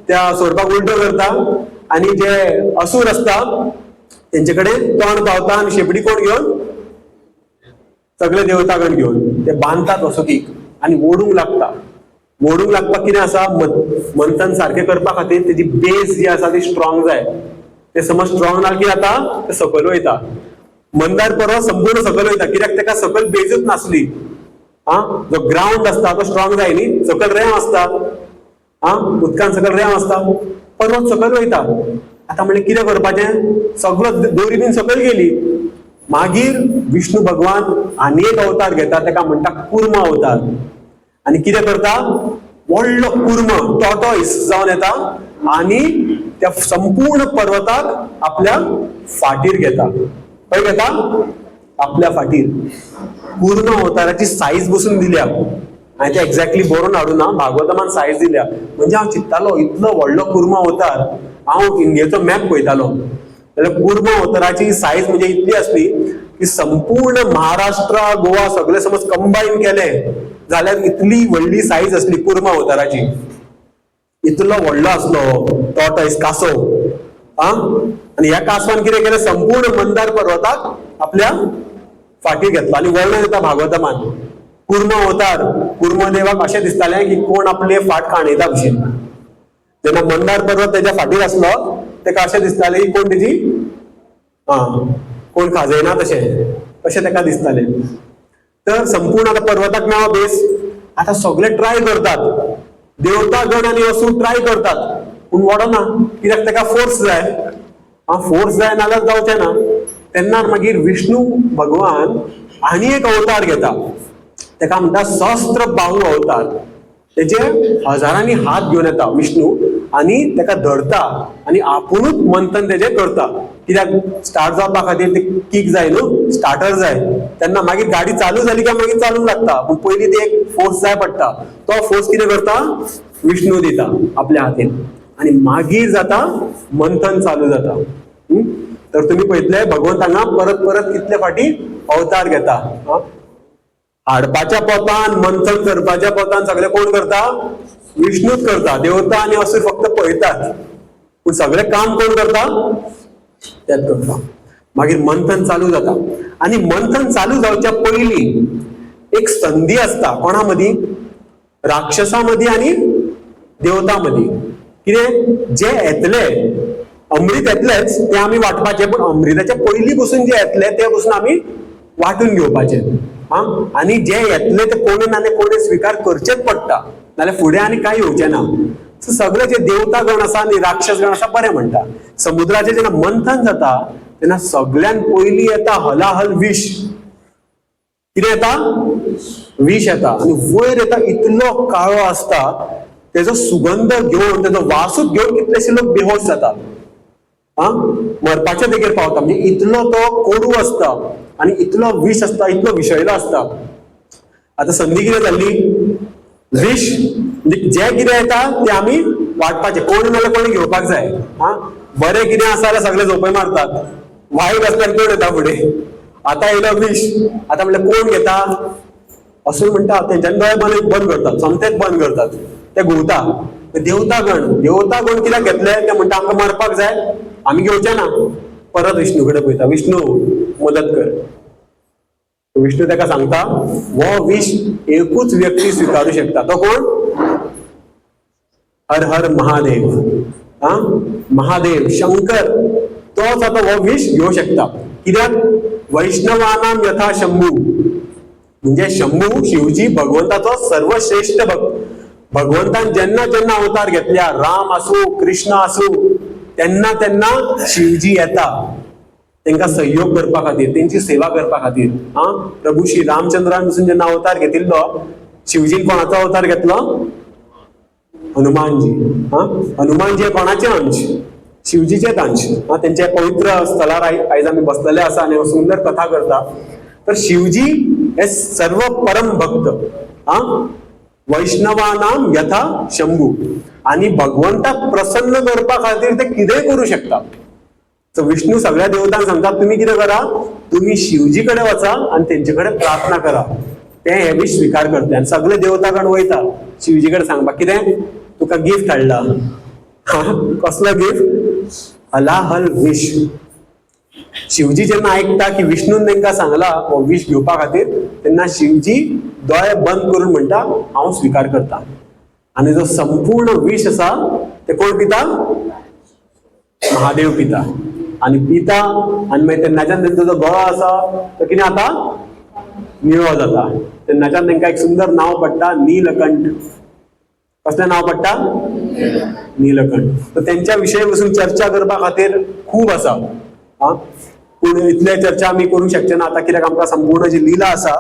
त्या स्वरूपाक उलटो करता, आणि जे असुर आसता तेंचे कडेन तोंड पावता आनी शेपडी कोण घेवन, सगळे देवतागण घेवन ते बांदतात वसुकीक आणि ओडूंक लागता. ओडूंक लागपाक कितें आसा, मंथन सारखें करपा खातीर तेजी बेस जी आसा ती स्ट्रॉंग जाय. ते समज स्ट्रॉंग ना कितें जाता, ते सकयल वयता. मंदार पर्वत संपूर्ण सकयल वयता, कित्याक तेका सकयल बेजूच नासली. जो ग्राउंड आसता तो स्ट्रॉंग जाय न्ही, सकयल रेंव आसता, उदकान सकयल रेंव आसता, पर्वत सकयल वयता. आता म्हणलें कितें करपाचें, सगळो दोरी बीन सकयल गेली. मागीर विष्णू भगवान आनी एक अवतार घेता, तेका म्हणटा कुर्म अवतार. आणि कितें करता, व्हडलो कुर्म टॉर्टॉइस जावन येता आणि त्या संपूर्ण पर्वताक आपल्या फाटीर घेता. खंय घेता? आपल्या फाटीर. कुर्म अवताराची साईज बसून दिल्या, हांवें ते एक्झॅक्टली बरोवन हाडून ना, भागवतमान साईज दिल्या. म्हणजे हांव चिंत्तालो इतलो व्हडलो कुर्म अवतार, हांव इंडियेचो मॅप पळयतालो जाल्यार कुर्म अवताराची साईज म्हणजे इतली आसली की संपूर्ण महाराष्ट्र गोवा सगळे समज कंबाईन केले जाल्यार इतली व्हडली साईज असली कुर्म अवताराची. इतलो व्हडलो आसलो टॉर्टॉइस, कासव. आणि ह्या कासवान कितें केलें, संपूर्ण मंदार पर्वताक आपल्या फाटीर घेतलो. आणि वर्णन येता भागवतमान, कुर्म अवतार, कुर्म देवाक अशें दिसतालें की कोण आपले फाट खाणयता भशेन. जेन्ना मंदार पर्वत तेच्या फाटीर आसलो तेका अशें दिसतालें की कोण तेजी कोण खाजयना तशें तेका दिसतालें. तर संपूर्ण आता पर्वताक मेळ्ळो बेस. आता सगळे ट्राय करतात, देवता गण आनी असुर ट्राय करतात, पूण वडना. कित्याक तेका फोर्स जाय. फोर्स जाय नाल्यार जावचें ना. तेन्ना मागीर विष्णू भगवान आनी एक अवतार घेता, तेका म्हणटा सहस्त्र बाहू अवतार. तेचे हजारांनी हात घेवन येता विष्णू आणि तेका धरता आणि आपुणूच मंथन तेजे करता. कित्याक स्टार्ट जावपा खातीर ते किक जाय न्हू, स्टार्टर जाय. तेन्ना मागीर गाडी चालू जाली काय मागीर चालूंक लागता, पूण पयलीं ते एक फोर्स जाय पडटा. तो फोर्स कितें करता, विष्णू दिता आपल्या हातीन, आणि मागीर जाता मंथन चालू जाता. तर तुम्ही पळयतले भगवंत हांगा परत परत कितले फाटी अवतार घेता. हाडपाच्या पोतान, मंथन करपाच्या पोतान सगळे कोण करता, विष्णूच करता. देवता आणि असुर फक्त पळयतात, पूण सगळे काम कोण करता, तेच करता. मागीर मंथन चालू जाता आणि मंथन चालू जावच्या पयलीं एक संधी असता कोणा मदीं, राक्षसा मदीं आणि देवता मदीं. कितें जे येतले अमृत येतलेच ते आमी वाटपाचे, पण अमृताच्या पयलीं पसून जे येतले ते पसून आमी वाटून घेवपाचे. आणि जे येतले ते कोणी ना कोणी स्वीकार करचेच पडटा, नाल्यार फुडें आनी कांय येवचें ना. सगळे जे देवता गण आसा आनी राक्षस गण आसा बरें म्हणटा. समुद्राचें जेन्ना मंथन जाता तेन्ना सगळ्यान पयलीं येता हलाहल विष. कितें येता? विष येता आणि वयर येता इतलो काळो आसता, तेजो सुगंध घेवन तेजो वासूच घेवन कितलेशे लोक बेहोश जाता, मरपाच्या देगेर पावता. म्हणजे इतलो तो कोडू असता आणि इतलो विष असता, इतलो विशयलो असता. आता संधी कितें जाल्ली? विष म्हणजे जे कितें येता ते आमी वाटपाचे, कोण नाल्यार कोणी घेवपाक जाय. बरें कितें आसा जाल्यार सगळे झोपय मारतात, वायट आसल्यार कोण येता फुडें. आता येयलो विष, आता म्हणल्यार कोण घेता असं म्हणटा. तेंच्यांनी दोळे बंद करतात, समतेच बंद करतात, ते घुंवता. देवता गण कित्याक घेतले? ते म्हणटा आमकां मारपाक जाय, आमी घेवचे ना. परत विष्णू कडेन पळयता, विष्णू मदत कर. विष्णू ताका सांगता हो विष एकूच व्यक्ती स्वीकारू शकता, तो कोण? हर हर महादेव. महादेव शंकर तोच आता हो विष घेऊ शकता. कित्याक? वैष्णवानां यथा शंभू, म्हणजे शंभू शिवजी भगवंताचो सर्वश्रेष्ठ भक्त. भगवंतान जेन्ना जेन्ना अवतार घेतल्या, राम असो कृष्ण असो, तेन्ना तेन्ना शिवजी येता तांकां सहयोग करपा खातीर, तेंची सेवा करपा खातीर. प्रभू श्री रामचंद्रान पसून जेन्ना अवतार घेतिल्लो, शिवजीन कोणाचो अवतार घेतलो? हनुमानजी. हनुमानजी कोणाचे अंश? शिवजीचेच अंश. त्यांच्या पवित्र स्थळार आयज आमी बसलेले आसा आणि सुंदर कथा करता. तर शिवजी हे सर्व परम भक्त, वैष्णवानां यथा शंभू, आणि भगवंताक प्रसन्न करपा खातीर ते कितेंय करू शकता. तर विष्णू सगळ्या देवतांक सांगता तुम्ही कितें करा, तुम्ही शिवजी कडे वचा आणि तेंचे कडेन प्रार्थना करा, ते हे बी स्वीकार करते. आणि सगळे देवतागण वयता शिवजी कडे सांगपाक, कितें तुका गिफ्ट हाडला. कसलो गिफ्ट? हलाहल विष. शिवजी जेन्ना ऐकता की विष्णून तांकां सांगला हो विष घेवपा खातीर, तेन्ना शिवजी दोळे बंद करून म्हणटा हांव स्वीकार करता. आणि जो संपूर्ण विष आसा ते कोण पिता? महादेव पिता. आणि पिता आणि मागीर तेन्नाच्यान तेंचो जो गळो आसा तो कितें जाता? निळो जाता. तेन्नाच्यान तांकां एक सुंदर नांव पडटा, नीलकंठ. कसलें नांव पडटा? नीलकंठ. तर तेंच्या विशयी पासून चर्चा करपा खातीर खूब आसा, पूण इतले चर्चा आमी करूंक शकचे ना आता, कित्याक आमकां संपूर्ण जी लीला आसा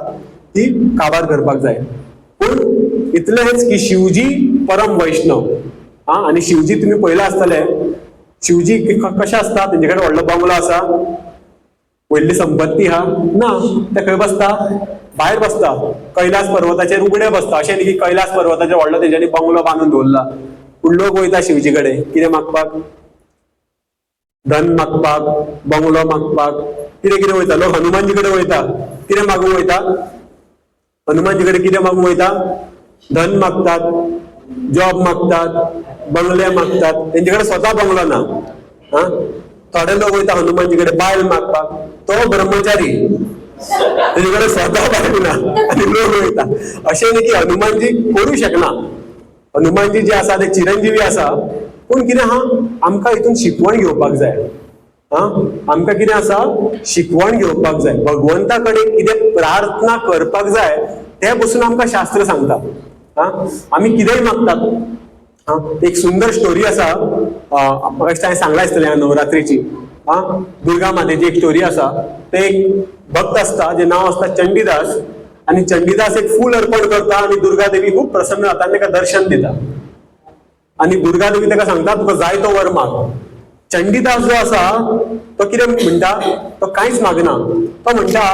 ती काबार करपाक जाय. पूण इतलेंच की शिवजी परम वैष्णव. आणि शिवजी तुम्ही पळयला आसतले, शिवजी कशे आसता? तेंचे कडेन व्हडलो बंगलो आसा, व्हडली संपत्ती आहा ना, ते खंय बसता? भायर बसता, कैलास पर्वताचेर उगडे बसता. अशें न्ही की कैलास पर्वताचेर व्हडलो तेंच्यांनी बंगलो बांदून दवरला. पूण लोक वयता शिवजी कडेन कितें मागपाक? धन मागपाक, बंगलो मागपाक, कितें कितें वयता लोक. हनुमानजी कडेन वयता, कितें मागूंक वयता? हनुमानजी कडेन कितें मागूंक वयता? धन मागतात, जॉब मागतात, बंगले मागतात. तेंचे कडेन स्वता बंगलो ना. थोडे लोक वयता हनुमानजी कडेन बायल मागपाक, तो ब्रह्मचारी, तेजे कडेन स्वता बायल ना आनी लोक वयता. अशें न्ही की हनुमानजी करूं शकना. हनुमानजी जे आसा ते चिरंजीवी आसा, पूण कितें आहा, आमकां हितून शिकवण घेवपाक जाय. आमकां कितें आसा? शिकवण घेवपाक जाय. भगवंता कडेन कितें प्रार्थना करपाक जाय ते पसून आमकां शास्त्र सांगता. आमी कितेंय मागतात. एक सुंदर स्टोरी आसा, म्हाका सांगला आसतलें नवरात्रीची. दुर्गा मातेची एक स्टोरी आसा. ते एक भक्त आसता, जे नांव आसता चंडीदास. आणि चंडीदास एक फूल अर्पण करता आणि दुर्गा देवी खूप प्रसन्न जाता आणि ताका दर्शन दिता. आणि दुर्गा देवी ताका सांगता तुका जाय तो वर माग. चंडीदास जो आसा तो कितें म्हणटा? तो कांयच मागना. तो म्हणटा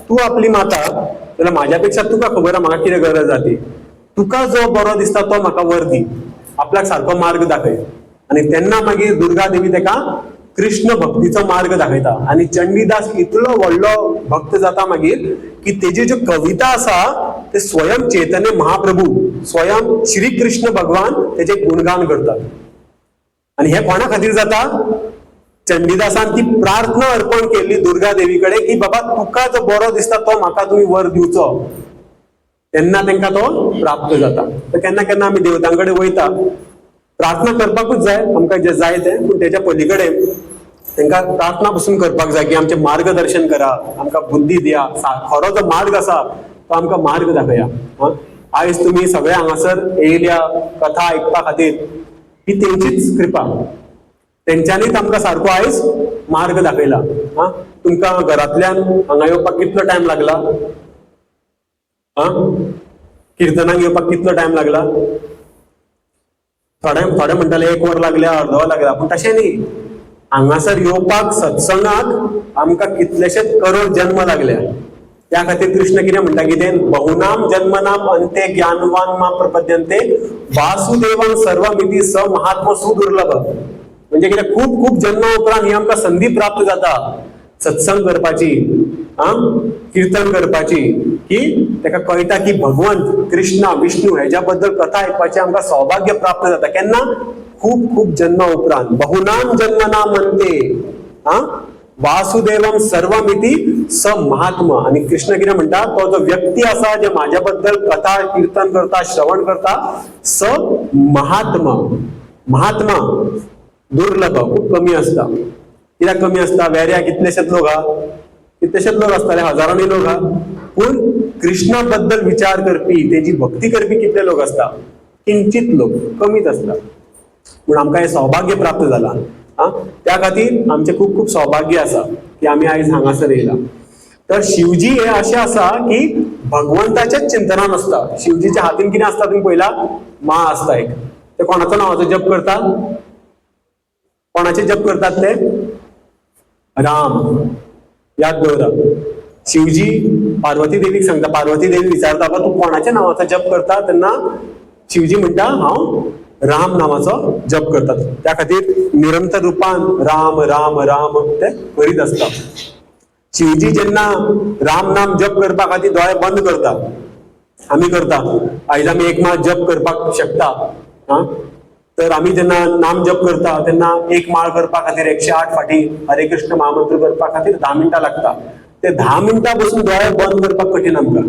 तूं आपली माता जाल्यार म्हाज्या पेक्षा तुका खबर आहा म्हाका कितें गरज आहा ती. तुका जो बरो दिसता तो म्हाका वर दी, आपल्याक सारको मार्ग दाखय. आणि तेन्ना मागीर दुर्गा देवी ताका कृष्ण भक्तीचो मार्ग दाखयता. आणि चंडीदास इतलो व्हडलो भक्त जाता मागीर की तेजी ज्यो कविता आसा ते स्वयं चैतन्य महाप्रभू, स्वयं श्री कृष्ण भगवान तेजे गुणगान करतात. आणि हे कोणा खातीर जाता? चंडीदासान ती प्रार्थना अर्पण केली दुर्गा देवीकडे की बाबा तुका जो बरो दिसता तो म्हाका तुम्ही वर दिवचो, तेन्ना तांकां तो प्राप्त जाता. तर केन्ना केन्ना आमी देवतांकडे वयता, प्रार्थना करपाकूच जाय आमकां जे जाय ते, पूण तेच्या पलीकडे तांकां प्रार्थना पसून करपाक जाय की आमचें मार्गदर्शन करा, आमकां बुद्धी दिया, खरो जो मार्ग आसा तो आमकां मार्ग दाखया. आयज तुम्ही सगळे हांगासर येयल्या कथा आयकपा खातीर ही तेंचीच कृपा, तेंच्यांनीच आमकां सारको आयज मार्ग दाखयला. तुमकां घरांतल्यान हांगा येवपाक कितलो टायम लागला? किर्तनाक येवपाक कितलो टायम लागला? थोडे म्हणटाले 1 वर लागल्या, अर्द वर लागला, पूण तशें न्ही. हांगासर येवपाक सत्संगाक आमकां कितलेशेच करोड जन्म लागल्या. त्या खातीर कृष्ण कितें म्हणटा, कितें बहुनाम जन्मनाम अंते ज्ञानवान मा प्रपद्यन्ते वासुदेवं सर्वमिति स महात्मा सुदुर्लभ. म्हणजे कितें खूप खूप जन्म उपरांत ही आमकां संधी प्राप्त जाता सत्संग करपाची, कीर्तन करपाची, की ताका कळटा की भगवंत कृष्णा विष्णू हेच्या बद्दल कथा आयकपाचें आमकां सौभाग्य प्राप्त जाता. केन्ना? खूप खूप जन्म उपरांत. बहुनाम जन्मनाम अंते वासुदेवम सर्वमिति स महात्मा. आणि कृष्ण कितें म्हणटा, तो जो व्यक्ती आसा जे माझ्या बद्दल कथा कीर्तन करता, श्रवण करता, स महात्मा. महात्मा दुर्लभ, खूप कमी असता. कित्याक कमी असता? वेऱ्या कितलेशेच लोक हा, कितलेशेच लोक असताले, हजारांनी लोक हा, पूण कृष्णा बद्दल विचार करपी, तेजी भक्ती करपी कितले लोक असता? किंचित लोक, कमीच असता. पूण आमकां हे सौभाग्य प्राप्त जाला. त्या खातीर आमचे खूप खूप सौभाग्य आसा की आमी आयज हांगासर येयला. तर शिवजी हे अशें आसा की भगवंताचेच चिंतनान असता. शिवजीच्या हातीन कितें आसता तुमी पळयला? माळ आसता एक. ते कोणाचो नांवाचो जप करता? कोणाचे जप करतात ते? राम. याद दवरा. शिवजी पार्वती देवीक सांगता, पार्वती देवी विचारता, बाबा तू कोणाच्या नांवाचो जप करता? तेन्ना शिवजी म्हणटा, हांव राम नावाचो जप करतात. त्या खातीर निरंतर रुपान राम राम राम ते करीत असता. शिवजी जेन्ना राम नाम जप करपा खातीर दोळे बंद करता, आमी करता, आयज आमी एक माळ जप करपाक शकता, तर आमी जेन्ना नाम जप करता तेन्ना एक माळ करपा खातीर 108 फाटी हरे कृष्ण महामंत्र करपा खातीर 10 मिनटां लागता. ते 10 मिनटां बसून दोळे बंद करपाक कठीण आमकां.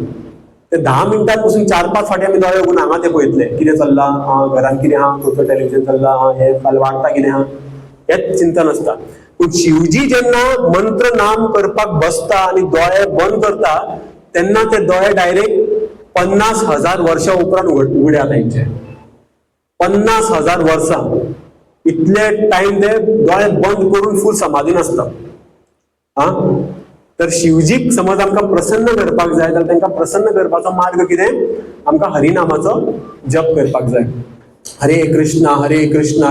ते 10 मिनटां बसून 4-5 फाटी आमी दोळे उगडून हांगा ते पळयतले, कितें चल्ला, घरान कितें आहा, खंयचो टेलिव्हिजन चल्ला, हे वार्ता कितें आहा, हेच चिंतन असता. पूण शिवजी जेन्ना मंत्र नाम करपाक बसता आनी दोळे बंद करता, तेन्ना ते दोळे डायरेक्ट 50,000 वर्सां उपरांत उगड्या तांचे. 50,000 वर्सां इतले टायम ते दोळे बंद करून फूल समाधीन असता. तर शिवजीक समज आमकां प्रसन्न करपाक जाय जाल्यार तांकां प्रसन्न करपाचो मार्ग कितें? आमकां हरिनामाचो जप करपाक जाय. हरे कृष्णा कृष्णा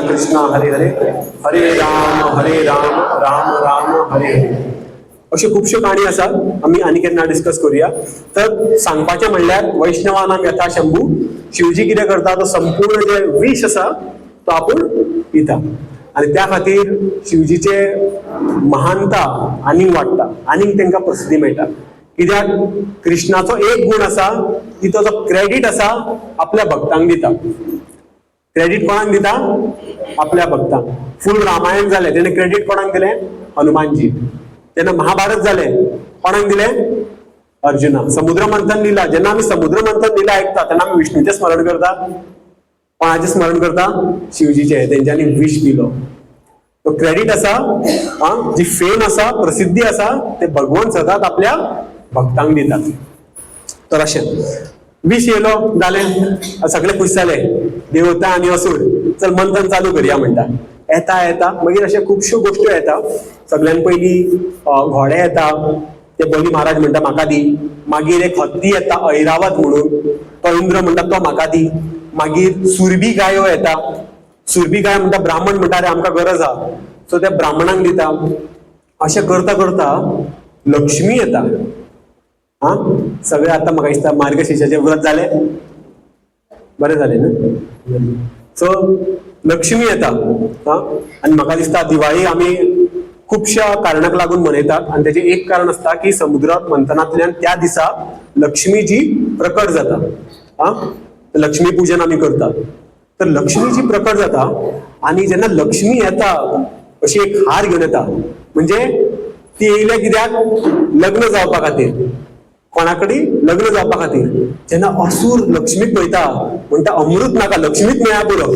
कृष्णा हरे हरे, हरे राम राम राम हरे हरे. अश्यो खुबश्यो काणी आसात, आमी आनी केन्ना डिस्कस करुया. तर सांगपाचें म्हणल्यार वैष्णवानां यथा शंभू, शिवजी कितें करता, तो संपूर्ण जे विष आसा तो आपूण पिता. आणि त्या खातीर शिवजीचे महानता आनीक वाडटा, आनीक तांकां प्रसिद्धी मेळटा. कित्याक कृष्णाचो एक गुण आसा की तो जो क्रेडीट आसा आपल्या भक्तांक दिता. क्रेडीट कोणाक दिता? आपल्या भक्तांक. फूल रामायण जालें तेणे क्रेडीट कोणाक दिलें? हनुमानजी. तेन्ना महाभारत जालें कोणाक दिलें? अर्जुना. समुद्र मंथन लीला, जेन्ना आमी समुद्र मंथन लीला आयकता तेन्ना आमी विष्णूचें स्मरण करता. कोणाचें स्मरण करता? शिवजीचें. तेंच्यांनी विष दिलो. तो क्रेडीट आसा, जी फेम आसा, प्रसिद्धी आसा, ते भगवंत सदांच आपल्या भक्तांक दितात. तर अशें विष येयलो, जालें, सगळे खुश जाले, देवता आनी असुर, चल मंथन चालू करया म्हणटा. येता मागीर अशें खुबश्यो गोश्ट्यो येता. सगळ्यान पयलीं घोडे येता, ते बली महाराज म्हणटा म्हाका दी. मागीर एक हत्ती येता ऐरावत म्हणून, तो इंद्र म्हणटा तो म्हाका दी. मागीर सुरभी गायो येता. सुरभी गाय म्हणटा ब्राह्मण म्हणटा रे आमकां गरज आहा, सो त्या ब्राह्मणांक दिता. अशें करता करता लक्ष्मी येता. सगळे आतां म्हाका दिसता मार्गशिर्शाचें व्रत जालें, बरें जालें न्हू. सो लक्ष्मी येता. आनी म्हाका दिसता दिवाळी आमी खुबश्या कारणाक लागून मनयतात, आनी तेजें एक कारण आसता की समुद्र मंथनांतल्यान त्या दिसा लक्ष्मी जी प्रकट जाता. लक्ष्मी पुजन आमी करतात. तर लक्ष्मी जी प्रकट जाता, आनी जेन्ना लक्ष्मी येता अशी एक हार घेऊन येता. म्हणजे ती येयल्या कित्याक लग्न जावपा खातीर, कोणाकडेय लग्न जावपा खातीर. जेन्ना असुर लक्ष्मीक पळयता म्हणटा अमृत नाका, लक्ष्मीच मेळ्ळ्या पुरो.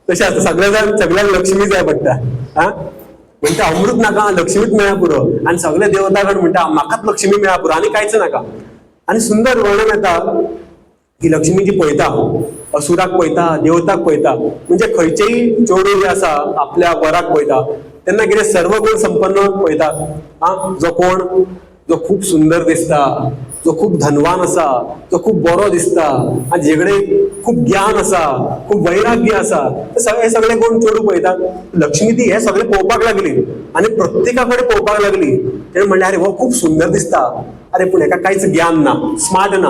तशें आसता, सगळ्यांक लक्ष्मी जाय पडटा. म्हणटा अमृत नाका, लक्ष्मीच मेळ्ळ्या पुरो. आनी सगळे देवतागण म्हणटा म्हाकाच लक्ष्मी मेळ्ळ्या पुरो, आनी कांयच नाका. आनी सुंदर वर्णन येता की लक्ष्मी जी पळयता, असुराक पळयता, देवताक पळयता. म्हणजे खंयचेय चेडूं जे आसा आपल्या वराक पळयता तेन्ना कितें सर्व गुण संपन्न पळयता. जो खूप सुंदर दिसता, जो खूप धनवान असा, जो खूप बरो दिसता, आनी जेकडे खूप ज्ञान असा, खूप वैराग्य असा, हे सगळे गुण चेडूं पळयता. लक्ष्मी ती हे सगळे पळोवपाक लागली आनी प्रत्येकाकडे पळोवपाक लागली. तेणें म्हणलें अरे हो खूप सुंदर दिसता, अरे पूण हेका कांयच ज्ञान ना, स्मार्ट ना.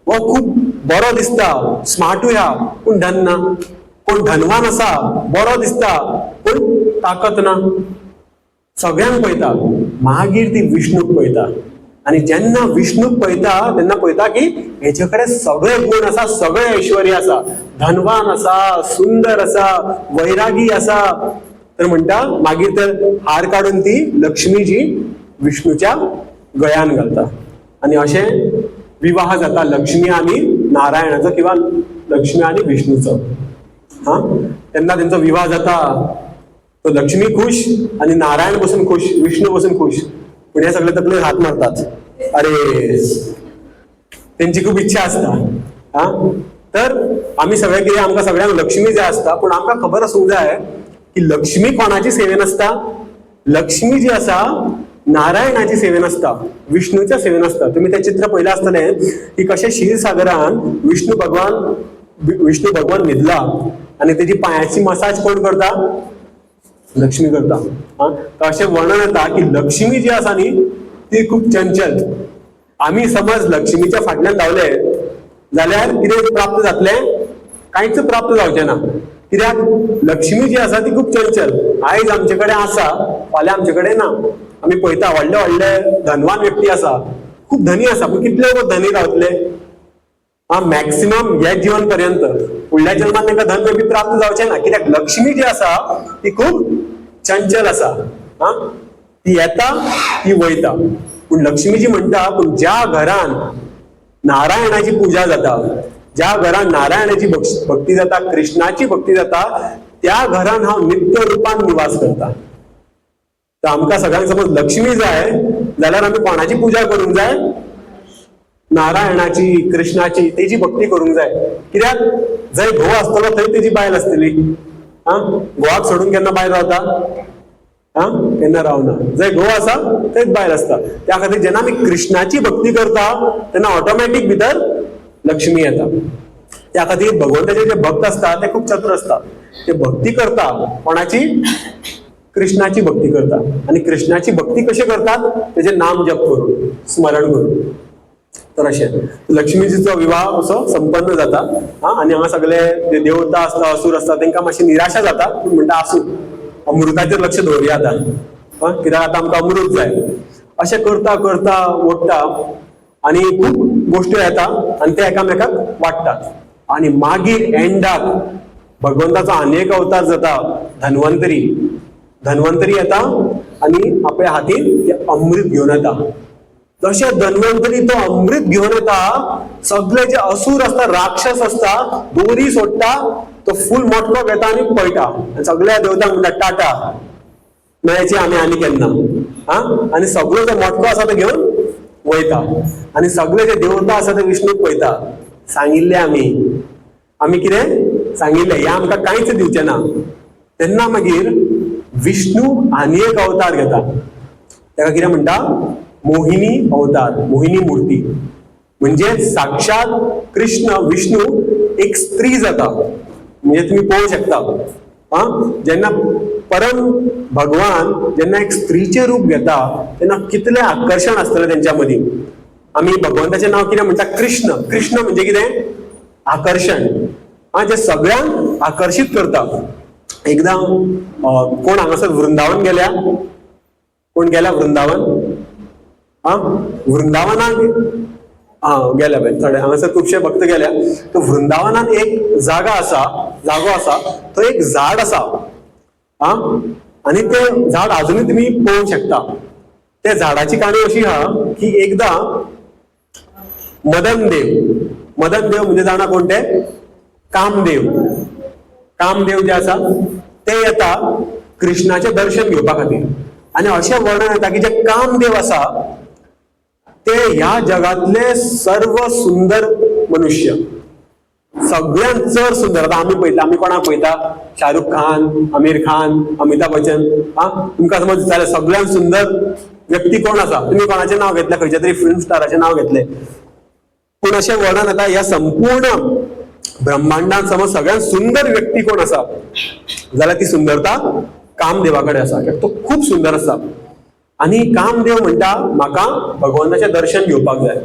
हो खूप बरो दिसता, स्मार्टूय हा, पूण धन ना. कोण धनवान असा, बरो दिसता, पूण ताकद ना. सगळ्यांक पळयता. मागीर ती विष्णूक पळयता. आनी जेन्ना विष्णूक पळयता तेन्ना पळयता की हेचे कडेन सगळे गुण आसा, सगळे ऐश्वर्य आसा, धनवान आसा, सुंदर आसा, वैरागी आसा. तर म्हणटा मागीर तर हार काडून ती लक्ष्मी जी विष्णूच्या गळ्यान घालता. आनी अशें विवाह जाता लक्ष्मी आनी नारायणाचो किंवा लक्ष्मी आनी विष्णूचो. तेन्ना तेंचो विवाह जाता. तो लक्ष्मी खुश आणि नारायण बसून खुश, विष्णू बसून खुश. पण हे सगळे तकले हात मारतात. अरे त्यांची खूप इच्छा असता. तर आम्ही सगळे कितें आमकां सगळ्यांक लक्ष्मी जाय आसता, पूण आमकां खबर आसूंक जाय की लक्ष्मी कोणाची सेवेन आसता. लक्ष्मी जी आसा नारायणाची सेवेन आसता, विष्णूच्या सेवेन आसता. तुम्ही ते चित्र पळयलें आसतलें की कशें क्षीरसागरान विष्णू भगवान न्हिदला आनी तेजी पांयाची मसाज कोण करता, लक्ष्मी करता. अशें वर्णन येता की लक्ष्मी जी आसा न्ही ती खूप चंचल. आम्ही समज लक्ष्मीच्या फाटल्यान धांवले जाल्यार कितें प्राप्त जातलें, कांयच प्राप्त जावचें ना. कित्याक लक्ष्मी जी आसा ती खूप चंचल. आयज आमचे कडेन आसा, फाल्यां आमचे कडेन ना. आमी पळयता व्हडले व्हडले धनवान व्यक्ती आसा, खूप धनी आसा, पूण कितले वगत धनी रावतले. मॅक्सिमम ह्या जीवन पर्यंत, फुडल्या जन्मात तांकां धन बी प्राप्त जावचें ना. कित्याक लक्ष्मी जी आसा ती खूप चंचल आसा. ती येता ती वयता. पूण लक्ष्मी जी म्हणटा पूण ज्या घरान नारायणाची पूजा जाता, ज्या घरान नारायणाची भक्ती जाता, कृष्णाची भक्ती जाता, त्या घरान हांव नित्य रुपान निवास करता. तर आमकां सगळ्यांक समज लक्ष्मी जाय जाल्यार आमी कोणाची पूजा करूंक जाय, नारायणाची, कृष्णाची, तेजी भक्ती करूंक जाय. कित्याक जंय घोव आसतलो थंय तेजी बायल आसतली. घोवाक सोडून केन्ना बायल रावता, केन्ना रावना. जंय घोव आसा थंयच बायल आसता. त्या खातीर जेन्ना आमी कृष्णाची भक्ती करता तेन्ना ऑटोमॅटीक भितर लक्ष्मी येता. त्या खातीर भगवंताचे जे भक्त असता ते खूप चतुर असतात. ते भक्ती करता कोणाची, कृष्णाची भक्ती करता. आणि कृष्णाची भक्ती कशी करतात, त्याचे नाम जप करून, स्मरण करून. तर अशें लक्ष्मीजीचो विवाह असो संपन्न जाता. आणि हांगा सगळे जे देवता आसता, असुर आसता, तांकां मातशी निराशा जाता. पूण म्हणटा आसूं, अमृताचेर लक्ष दवरया आतां. कित्याक आतां आमकां अमृत जाय. अशें करता करता ओडटा आनी खूब गोश्ट्यो येता आनी ते एकामेकाक वाडटात. आनी मागीर एंडाक भगवंताचो आनी एक अवतार जाता, धन्वंतरी. धन्वंतरी येता आनी आपल्या हातीन ते अमृत घेवन येता. जशें धन्वंतरी तो अमृत घेवन येता, सगळे जे असुर आसता, राक्षस आसता, दोरी सोडटा, तो फूल मोटको घेता आनी पळटा. सगळ्या देवतांक म्हणटा टाटा, मेळचे आमी आनी केन्ना. आनी सगळो जो मोटको आसा तो घेवन वयता. आनी सगळे जे देवता आसा ते विष्णूक पळयता. सांगिल्ले आमी कितें सांगिल्लें, हे आमकां कांयच दिवचें ना. तेन्ना मागीर विष्णू आनी एक अवतार घेता. ताका कितें म्हणटा, मोहिनी अवतार, मोहिनी मूर्ती. म्हणजे साक्षात कृष्ण विष्णू एक स्त्री जाता. म्हणजे तुम्ही पळोवंक शकता, जेन्ना परम भगवान जेन्ना एक स्त्रीचे रूप घेता तेन्ना कितले आकर्षण आसतलें तेंच्या मदीं. आमी भगवंताचें नांव कितें म्हणटा, कृष्ण. कृष्ण म्हणजे कितें, आकर्षण. जे सगळ्यांक आकर्षित करता. एकदां कोण हांगासर वृंदावन गेल्या, कोण गेल्या वृंदावन, वृंदावनाक गेल्या पळय थोडे हांगासर खुबशे भक्त गेल्या. तो वृंदावनान एक जागो आसा, थंय एक झाड आसा. हा, आणि ते झाड अजूनही तुम्ही पळोवंक शकता. त्या झाडाची काणी अशी हा की एकदा मदन देव म्हणजे जाणा कोणते, कामदेव जे आसा ते येता कृष्णाचे दर्शन घेवपा खातीर. आणि अशें वर्णन येता की जे कामदेव आसा ते ह्या जगातले सर्व सुंदर मनुष्य, सगळ्यांत चड सुंदर. आता आम्ही पळयता, आम्ही कोणाक पळयता, शाहरुख खान, आमिर खान, अमिताभ बच्चन. तुमकां समज विचारलें सगळ्यांत सुंदर व्यक्ती कोण आसा, तुम्ही कोणाचें नाव घेतलें, खंयच्या तरी फिल्म स्टाराचें नाव घेतलें. पूण अशें वर्णन येता ह्या संपूर्ण ब्रह्मांडात समज सगळ्यांत सुंदर व्यक्ती कोण आसा जाल्यार ती सुंदरता कामदेवा कडेन आसा, कित्याक तो खूप सुंदर आसा. आणि कामदेव म्हणटा म्हाका भगवंताचें दर्शन घेवपाक जाय.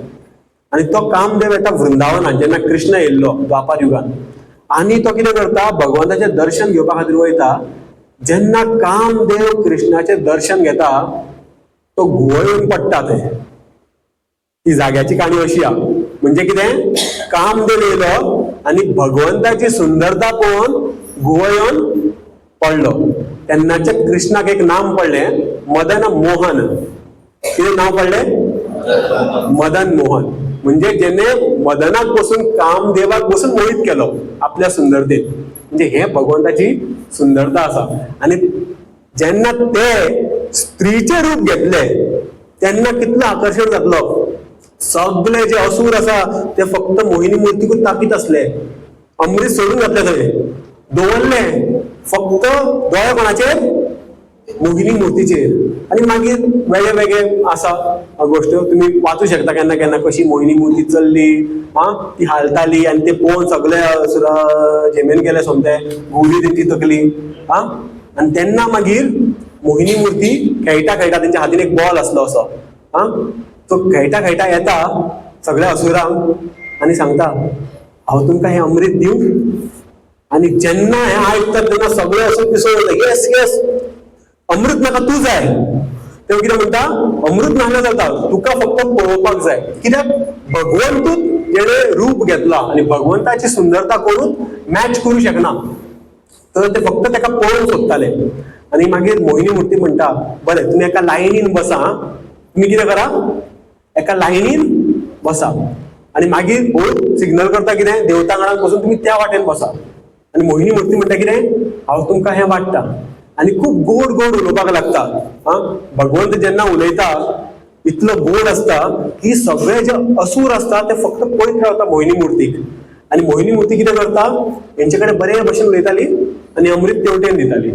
आणि तो कामदेव येता वृंदावनात जेन्ना कृष्ण येयल्लो द्वापार युगान. आणि तो कितें करता, भगवंताचें दर्शन घेवपा खातीर वयता. जेन्ना कामदेव कृष्णाचें दर्शन घेता तो घुंवळ येवन पडटा. ही जाग्याची काणी अशी आहा. म्हणजे कितें, कामदेव येयलो आणि भगवंताची सुंदरता पळोवन घुंवळ येवन पडलो. तेन्नाचे कृष्णाक एक नाम पडलें मदन मोहन. कितें नाव पडलें, मदन मोहन. म्हणजे जेणे मदनाक पासून कामदेवाक पासून मोहित केलो आपल्या सुंदरतेन. म्हणजे हे भगवंताची सुंदरता आसा. आणि जेन्ना ते स्त्रीचे रूप घेतले तेन्ना कितलो आकर्षण जातलो. सगळे जे असुर आसा ते फक्त मोहिनी मूर्तीकूच ताकीत असले. अमृत सोडून घातले थंय, दवरले फक्त दोळे कोणाचेर, मोहिनी मूर्तीचेर. आणि मागीर वेगळे वेगळे आसा गोश्ट्यो तुम्ही वाचू शकता केन्ना केन्ना, कशी मोहिनी मूर्ती चलली, ती हालताली आणि ते पळोवन सगळे असुरा झेमेन गेले सोमते, घुंवली तेंची तकली. आणि तेन्ना मागीर मोहिनी मूर्ती खेळटा तेंच्या हातीन एक बॉल आसलो असो. तो खेळटा येता सगळ्या असुरांक आणि सांगता हांव तुमकां हे अमृत दिवं. आणि जेन्ना हे आयकतात तेन्ना सगळे असो पिसो येस येस अमृत म्हाका तू जाय. ते कितें म्हणटा, अमृत नासल्यार जाता, तुका फक्त पळोवपाक जाय. कित्याक भगवंतूच जेणे रूप घेतला आणि भगवंताची सुंदरता कोणूच मॅच करू शकना. तर ते फक्त ताका पळोवंक सोदताले. आणि मागीर मोहिनी मूर्ती म्हणटा बरें तुम्ही एका लायनीन बसा, तुम्ही कितें करा एका लायनीन बसा. आणि मागीर भोव सिग्नल करता कितें, देवतांगणाक पासून तुम्ही त्या वाटेन बसा. आणि मोहिनी मूर्ती म्हणटा कितें, हांव तुमकां हें वाडटा. आणि खूप गोड गोड उलोवपाक लागता. भगवंत जेन्ना उलयता इतलो गोड असता की सगळे जे असुर असता ते फक्त पळयत रावता मोहिनी मूर्तीक. आणि मोहिनी मूर्ती कितें करता, हेंचे कडेन बरे भशेन उलयताली आणि अमृत तेवटेन दिताली.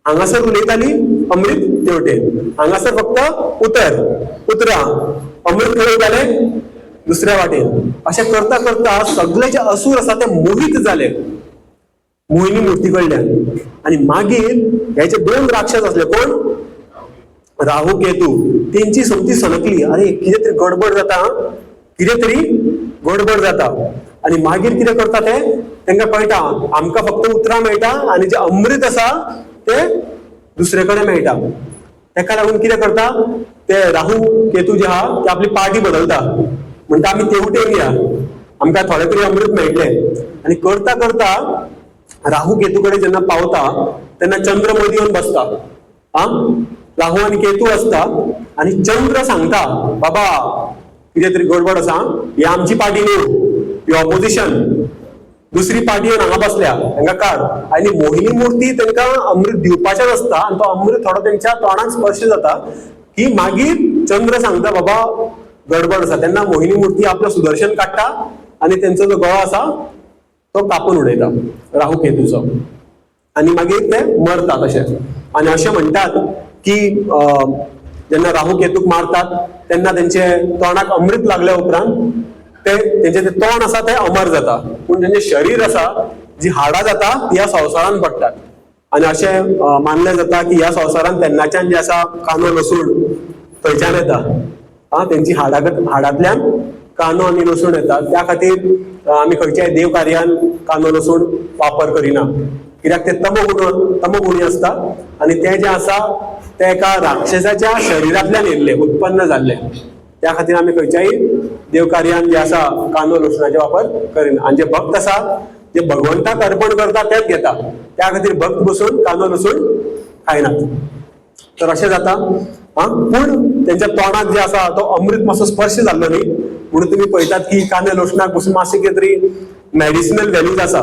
हांगासर उलयताली, अमृत तेवटेन. हांगासर फक्त उतरा अमृत खंय वयताले, दुसऱ्या वाटेन. अशें करता करता सगळे जे असुर आसा ते मोहीत जाले मोहिनी मूर्ती कडल्यान. आणि मागीर ह्याचे दोन राक्षस असले, कोण, राहू केतू. तेंची समती सणकली, अरे कितें तरी गडबड जाता. आणि मागीर कितें करता ते तांकां कळटा आमकां फक्त उतरां मेळटा आणि जे अमृत आसा ते दुसरे कडेन मेळटा. ताका लागून कितें करता ते राहू केतू जे आहा ते आपली पार्टी बदलता. म्हणटा आमी तेवटेन या, आमकां थोडे तरी अमृत मेळटले. आणि करता करता राहू केतू कडेन जेन्ना पावता तेन्ना चंद्र मदीं येवन बसता. राहू आणि केतू असता आणि चंद्र सांगता बाबा कितें तरी गडबड आसा, ही आमची पार्टी न्हू, ही ऑपोजिशन, दुसरी पार्टी येवन हांगा बसल्या, तांकां काड. आनी मोहिनी मूर्ती तांकां अमृत दिवपाचें आसता आनी तो अमृत थोडो तेंच्या तोंडाक स्पर्श जाता की मागीर चंद्र सांगता बाबा गडबड आसा. तेन्ना मोहिनी मूर्ती आपलो सुदर्शन काडटा आनी तेंचो जो गळो आसा तो कापून उडयता राहू केतूचो. आणि मागीर ते मरतात अशें. आणि अशें म्हणटात की जेन्ना राहू केतूक मारतात तेन्ना तेंचे तोंडाक अमृत लागल्या उपरांत तेंचे ते तोंड आसा ते अमर जाता, पूण तेंचें शरीर आसा, जी हाडां जाता ती ह्या संवसारान पडटात. आणि अशें मानलें जाता की ह्या संवसारान तेन्नाच्यान जे आसा कांदो लसूण थंयच्यान येता. तेंची हाडांतल्यान कांदो आनी लसूण येता. त्या खातीर आमी खंयच्याय देव कार्यान कांदो लसूण वापर करिना, कित्याक ते तमोगुणी असता. आणि ते जे आसा ते एका राक्षसाच्या शरिरांतल्यान येयल्ले, उत्पन्न जाल्ले. त्या खातीर आमी खंयच्याय देव कार्यान जे आसा कांदो लसणाचे वापर करिना. आनी जे भक्त आसा जे भगवंताक अर्पण करता तेच घेता, त्या खातीर भक्त बसून कानो लसूण खायनात. तर अशें जाता. पूण तेंच्या तोंडाक जे आसा तो अमृत मातसो स्पर्श जाल्लो न्ही, म्हणून तुमी पळयतात की कांदे लसणाक पसून मातशें कितें तरी मेडिसिनल व्हॅल्यूज आसा.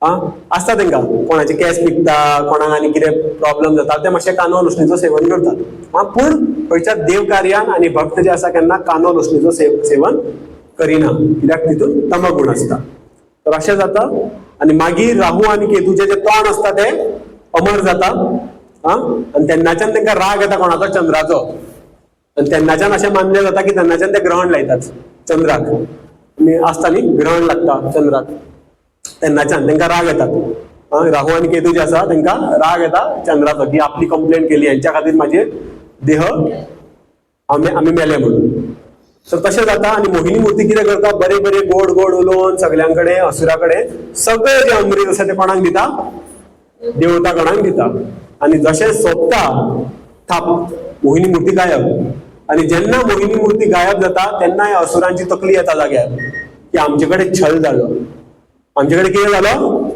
आसता तेंकां, कोणाचे केस पिकता, कोणाक आनी कितें प्रॉब्लेम जाता ते मातशें कांदो लसणीचो सेवन करतात. पूण खंयच्या देव कार्यान आनी भक्त जे आसा केन्ना कांदो लसणीचो सेवन करिना, कित्याक तितून तमगुण आसता. तर अशें जाता. आनी मागीर राहू आनी केतूचे जे तोंड आसता ते अमर जाता. आनी तेन्नाच्यान तांकां राग येता कोणाचो, चंद्राचो. आनी तेन्नाच्यान अशें मानलें जाता की तेन्नाच्यान ते ग्रहण लायतात चंद्राक. आनी आसता न्ही, ग्रहण लागता चंद्राक, तेन्नाच्यान तांकां राग येतात. राहू आनी केतू जे आसा तांकां राग येता चंद्राचो, की आपली कंप्लेंट केली, हेंच्या खातीर म्हाजे देह आमी मेले म्हणून. तर तशें जाता. आनी मोहिनी मूर्ती कितें करता, बरे बरे गोड गोड उलोवन सगळ्यां कडेन, असुरा कडेन सगळें जे अमृत आसा ते कोणाक दिता, देवता गणांक दिता. आनी जशें सोंपता थाप, मोहिनी मूर्ती गायब. आनी जेन्ना मोहिनी मूर्ती गायब जाता तेन्ना ह्या असुरांची तकली येता जाग्यार, की आमचे कडेन छल जालो, आमचे कडेन कितें जालो,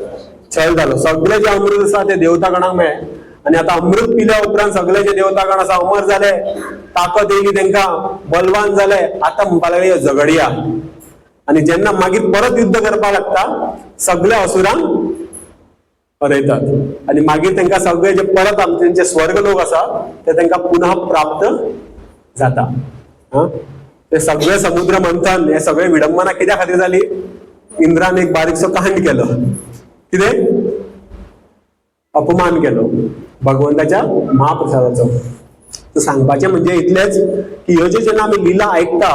छल जालो. सगळे जे अमृत आसा ते देवता गणांक मेळ्ळें. आनी आतां अमृत पिल्या उपरांत सगळे जे देवता गण आसा अमर जाले, ताकद येयली तांकां, बलवान जाले. आतां म्हणपाक लागले झगडया. आनी जेन्ना मागीर परत युद्ध करपाक लागता, सगळ्या असुरांक हरयतात. आनी मागीर तांकां सगळे जे परत आमचे स्वर्ग लोक आसा ते तांकां पुनः प्राप्त जाता. ते सगळे समुद्र मंथन, हे सगळे विडंबना कित्या खातीर जाली, इंद्रान एक बारीकसो कांड केलो. कितें अपमान केलो भगवंताच्या महाप्रसादाचो. तर सांगपाचें म्हणजे इतलेंच की ह्यो जेन्ना आमी लिला आयकता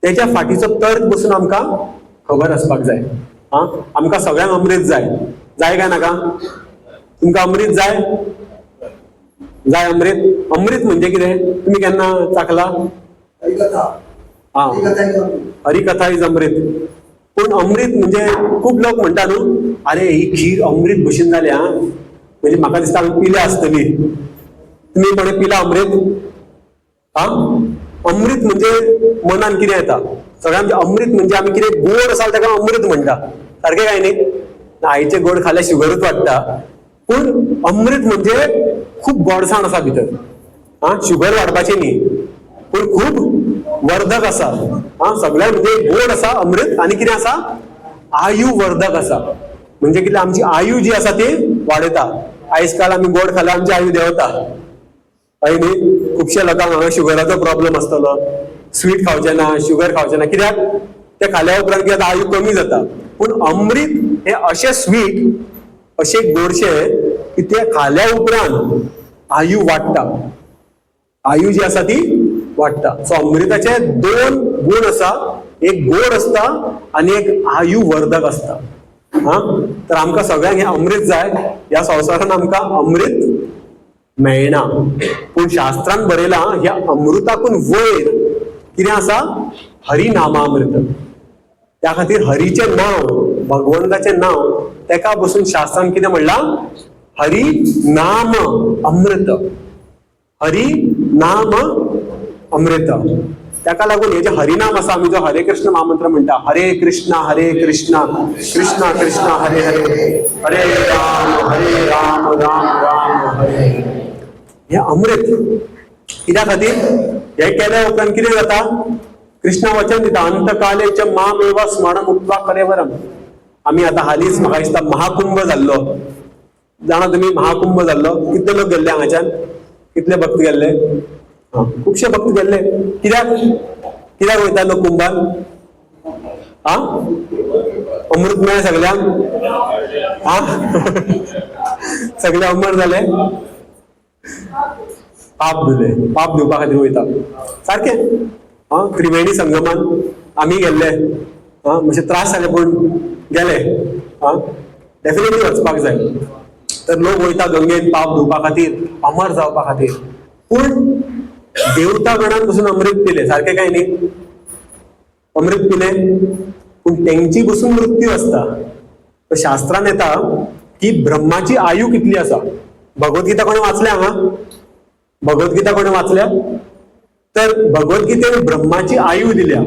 तेच्या फाटीचो तर्क बसून आमकां खबर आसपाक जाय. आमकां सगळ्यांक अमृत जाय, जाय काय नाका? तुमकां अमृत जाय? जाय अमृत? अमृत म्हणजे कितें, तुमी केन्ना चाखला? हरिकथा इज अमृत. पूण अमृत म्हणजे खूब लोक म्हणटा न्हू, अरे ही खीर अमृत भशेन जाली, म्हणजे म्हाका दिसता हांवें पिल्या आसतली. तुमी कोणें पिला अमृत? अमृत म्हणजे मनान कितें येता, सगळ्यांत अमृत म्हणजे आमी कितें गोड आसा ताका अमृत म्हणटा, सारकें काय न्ही? आयचे गोड खाल्यार शुगरूच वाडटा. पूण अमृत म्हणजे खूब गोडसाण आसा भितर. शुगर वाडपाची न्ही, पूण खूब वर्धक आसा. सगळ्यां म्हणजे गोड आसा अमृत, आनी कितें आसा, आयु वर्धक आसा. म्हणजे कितें, आमची आयु जी आसा ती वाडयता. आयज काल आमी गोड खाल्यार आमची आयु देंवता, हय न्ही? खुबशे लोकांक हांगा शुगराचो प्रॉब्लेम आसतलो, स्वीट खावचे ना, शुगर खावचे ना. कित्याक? ते खाल्या उपरांत कितें जाता, आयु कमी जाता. पूण अमृत हे अशें स्वीट, अशें गोडशें की ते खाल्या उपरांत आयु वाडटा. आयु जी आसा ती वाडटा. सो अमृताचे दोन गुण आसा, एक गोड आसता आनी एक आयु वर्धक आसता. तर आमकां सगळ्यांक हे अमृत जाय. ह्या संवसारान आमकां अमृत मेळना, पूण शास्त्रान बरयलां ह्या अमृताकून वयर कितें आसा, हरिनामामृत. त्या खातीर हरीचें नांव, भगवंताचें नांव, तेका बसून शास्त्रान कितें म्हणलां, हरी नाम अमृत. हरी नाम अमृत. ताका लागून हे जे हरिनाम आसा, आमी जो हरे कृष्ण महामंत्र म्हणटा, हरे कृष्णा कृष्णा कृष्णा हरे हरे, हरे राम राम राम हरे. हे अमृत कित्या खातीर? हे केल्या उपरांत कितें जाता, कृष्ण वचन दिता, अंतकाले च मामेव स्मरण उक्त्वा कलेवरम. आमी आतां हालींच म्हाका दिसता महाकुंभ जाल्लो, जाणा तुमी? महाकुंभ जाल्लो. कितले लोक गेल्ले हांगाच्यान? कितले भक्त गेल्ले? खुबशे भक्त गेल्ले. कित्याक कित्याक वयता लोक कुंभान? अमृत मेळ्ळें सगळ्यांक? सगळे अमर जाले, पाप धुले, पाप धुवपा खातीर वयता. सारकें. त्रिवेणी संगमान आमी गेल्ले, मातशे त्रास जाले पूण गेले. डेफिनेटली वचपाक जाय. तर लोक वयता गंगेन पाप धुवपा खातीर, अमर जावपा खातीर. पूण देवता गणान बसून अमृत पिले, सारकें काय न्ही? अमृत पिले, पूण तेंची बसून मृत्यू आसता. तर शास्त्रान येता की ब्रह्माची आयु कितली आसा. भगवद्गीता कोणी वाचल्या हांगा? भगवद्गीता कोणी वाचल्या? तर भगवद्गीतेन ब्रह्माची आयु दिल्या.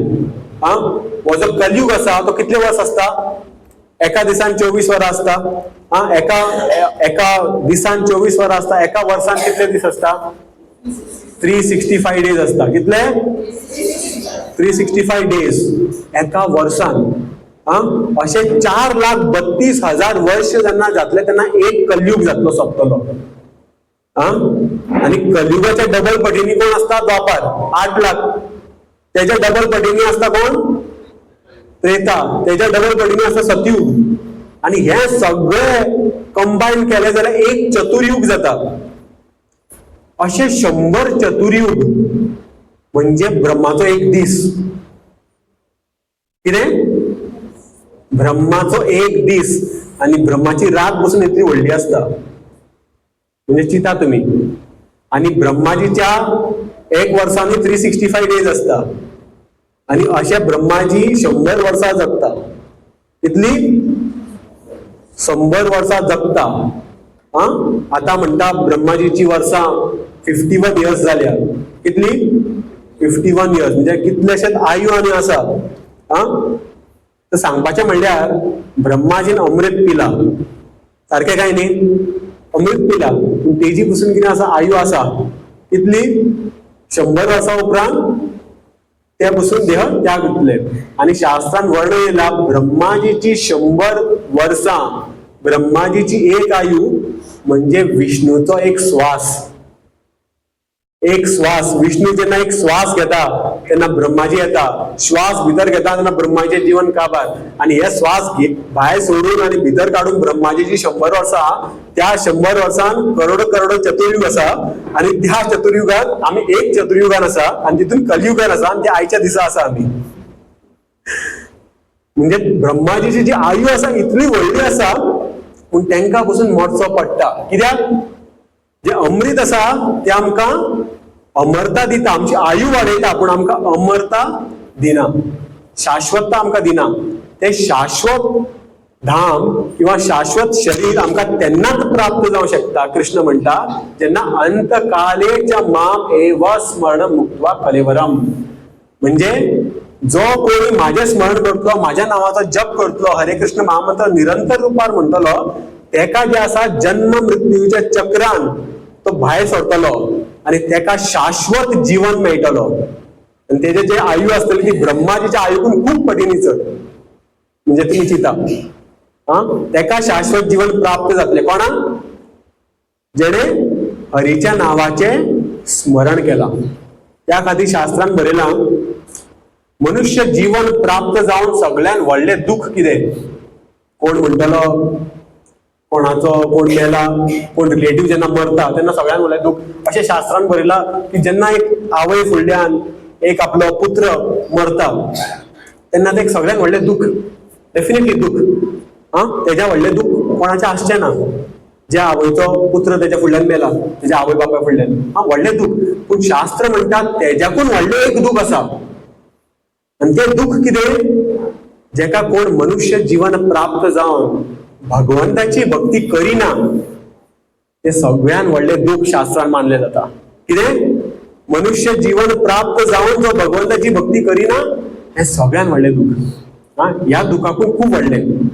हो जो कलियुग आसा तो कितले वर्स आसता? एका दिसान 24 वरां असता. एका दिसान 24 वरां असता. एका वर्सान कितले दीस असता? 365 डेज असता. कितले? 365 डेज एका वर्सान. असे 4,32,000 वर्ष जेन्ना जातले तेन्ना एक कलयुग जातलो, सोंपतलो. आणि कलयुगाच्या डबल पटीने कोण असता? द्वापार 8 लाख. त्याच्या डबल पटीने असता कोण? त्रेता. त्याच्या डबल पटीने असता सतयुग. आणि हे सगळे कंबाईन केले जाल्यार एक चतुर्युग जाता. असे 100 चतुर्युग म्हणजे ब्रह्माचो एक दीस. कितें? ब्रह्माचो एक दीस. आणि ब्रह्माची रात पासून इतली व्हडली असता. म्हणजे चिता तुम्ही. आणि ब्रह्माजीच्या एक वर्सांनी 365 डेज असता. आणि अशे ब्रह्माजी 100 वर्सां जगता. कितली? 100 वर्सां जगता. आता म्हणटा ब्रह्माजीची वर्सां 51 इयर्स जाल्या. कितली? 51 इयर्स. म्हणजे कितलेशेच आयु आनी आसा. तर सांगपाचें म्हणल्यार ब्रह्माजीन अमृत पिला. सारकें काय न्ही? अमृत पिला. पूण तेजी पसून कितें आसा? आयु आसा. कितली? 100 वर्सां उपरांत त्या पसून देह त्याग दितले. आणि शास्त्रान वर्णन येयला ब्रह्माजीची 100 वर्सां, ब्रह्माजीची एक आयु म्हणजे विष्णूचो एक श्वास. एक श्वास. विष्णू जेन्ना एक श्वास घेता तेन्ना ब्रह्माजी येता. श्वास भितर घेता तेन्ना ब्रह्माजीचें जीवन काबार. आणि हे श्वास भायर सोडून आणि भितर काडून ब्रह्माजीची 100 वर्सां, त्या 100 वर्सान करोडो करोडो चतुर्युग आसा. आणि त्या चतुर्युगात आम्ही एक चतुर्युगान आसा. आणि तितून कलयुगान आसा. आणि ते आयच्या दिसा आसा आम्ही. म्हणजे ब्रह्माजीची जी आयु आसा इतली व्हडली आसा. पूण तेंका पसून मरचो पडटा. कित्याक? जे अमृत आसा ते आमकां अमरता दिता. आमची आयु वाडयता पूण आमकां अमरता दिना. शाश्वतता आमकां दिना. ते शाश्वत धाम किंवा शाश्वत शरीर आमकां तेन्नाच प्राप्त जावं शकता. कृष्ण म्हणटा जेन्ना अंतकाले च माम एव स्मरण मुक्त्वा कलेवरम. म्हणजे जो कोणी माझे स्मरण करतलो, माझ्या नावाचा जप करतलो, हरे कृष्ण महामंत्र निरंतर रुपार म्हणटलो, तेका जे आसा जन्म मृत्यूच्या चक्रान तो भायर सरतलो. आणि तेका शाश्वत जीवन मेळटलो. आणि तेजे जे आयु आसतली ती ब्रह्माजीच्या आयुकून खूप पटीनी चड. म्हणजे तुम्ही चिता. तेका शाश्वत जीवन प्राप्त जातले. कोणाक? जेणे हरीच्या नावाचे स्मरण केला. त्या खातीर शास्त्रान बरयलां मनुष्य जीवन प्राप्त जावन सगळ्यान व्हडले दुःख कितें? कोण म्हणटलो कोणाचो कोण मेला, कोण रिलेटिव्ह जेन्ना मरता तेन्ना सगळ्यान व्हडलें दुःख. अशें शास्त्रान बरयलां की जेन्ना एक आवय फुडल्यान एक आपलो पुत्र मरता तेन्ना ते सगळ्यान व्हडलें दुःख. डेफिनेटली दुःख. तेज्या व्हडलें दुःख कोणाचें आसचें ना. ज्या आवयचो पुत्र तेज्या फुडल्यान मेला, तेज्या आवय बापाय फुडल्यान, व्हडलें दुःख. पूण शास्त्र म्हणटा तेज्याकून व्हडलें एक दुःख आसा. आणि ते दुःख कितें? जेका कोण मनुष्य जीवन प्राप्त जावन भगवंताची भक्ती करिना ते सगळ्यान व्हडलें दुःख शास्त्रान मानलें जाता. कितें? मनुष्य जीवन प्राप्त जावन जो भगवंताची भक्ती करिना हें सगळ्यान व्हडलें दुःख. ह्या दुखाकून खूप व्हडलें.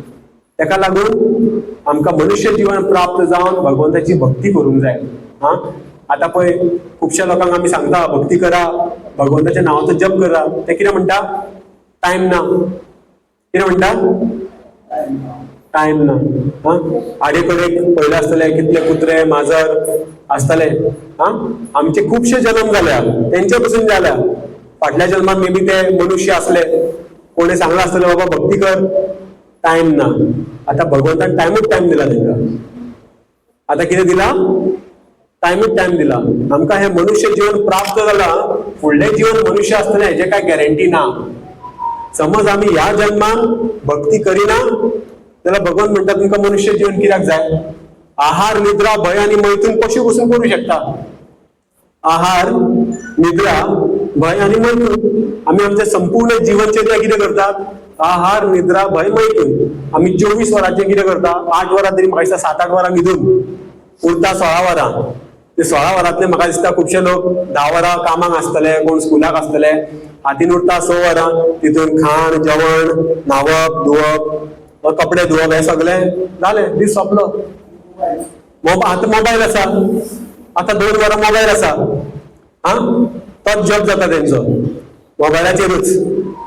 तेका लागून आमकां मनुष्य जीवन प्राप्त जावन भगवंताची भक्ती करूंक जाय. आता पळय खुबश्या लोकांक आमी सांगता भक्ती करा, भगवंताच्या नावाचो जप करा. ते कितें म्हणटा? टायम ना. कितें म्हणटा? टायम ना. आडे कडेक पयले आसतले कितले कुत्रे माजर आसतले. आमचे खुबशे जन्म जाल्या, तेंचे पसून जाल्या. फाटल्या जन्मात मे बी ते मनुष्य असले, कोणी सांगला आसतले बाबा भक्ती कर, टायम ना. आता भगवंतान टायमूच टायम दिला तेंका. आता कितें दिला? टायमूच टायम दिला. आमकां हे मनुष्य जीवन प्राप्त जाला, फुडलें जीवन मनुष्य आसतलें हेजे काय गॅरंटी ना. समज आमी ह्या जन्मान भक्ती करिना जाल्यार भगवान म्हणटा तुमकां मनुष्य जीवन कित्याक जाय? आहार निद्रा भय आनी मैथून पशु पसून करूं शकता. आहार निद्रा भय आनी मैथून. आमी आमचें संपूर्ण जीवनचर्या कितें करतात? आहार निद्रा भय मैथून. आमी 24 वरांचें कितें करता? 8 वरां तरी म्हाका दिसता 7-8 वरां न्हिदून उरता 16 वरां. ते 16 वरांतले म्हाका दिसता खुबशे लोक 10 वरां कामाक आसतले, कोण स्कुलाक आसतले, हातीन उरता 6 वरां. तितून खाण जेवण न्हावप धुवप कपडे धुवप हे सगळें जालें, दीस सोंपलो. आतां मोबायल आसा, आतां 2 वरां मोबायल आसा, तोच जॉब जाता तेंचो मोबायलाचेरूच.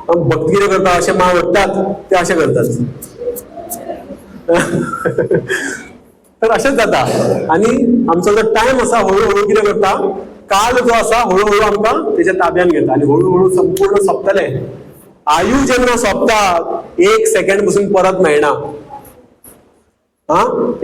भक्ती कितें करता, अशें माळ ओडटात ते अशें करतात. तर अशेंच जाता. आनी आमचो जो टायम आसा हळूहळू कितें करता, काल जो आसा हळूहळू आमकां तेच्या ताब्यान घेता आनी हळूहळू संपूर्ण सोंपतलें. आयु जेन्ना सोंपता 1 सेकंड पसून परत मेळना.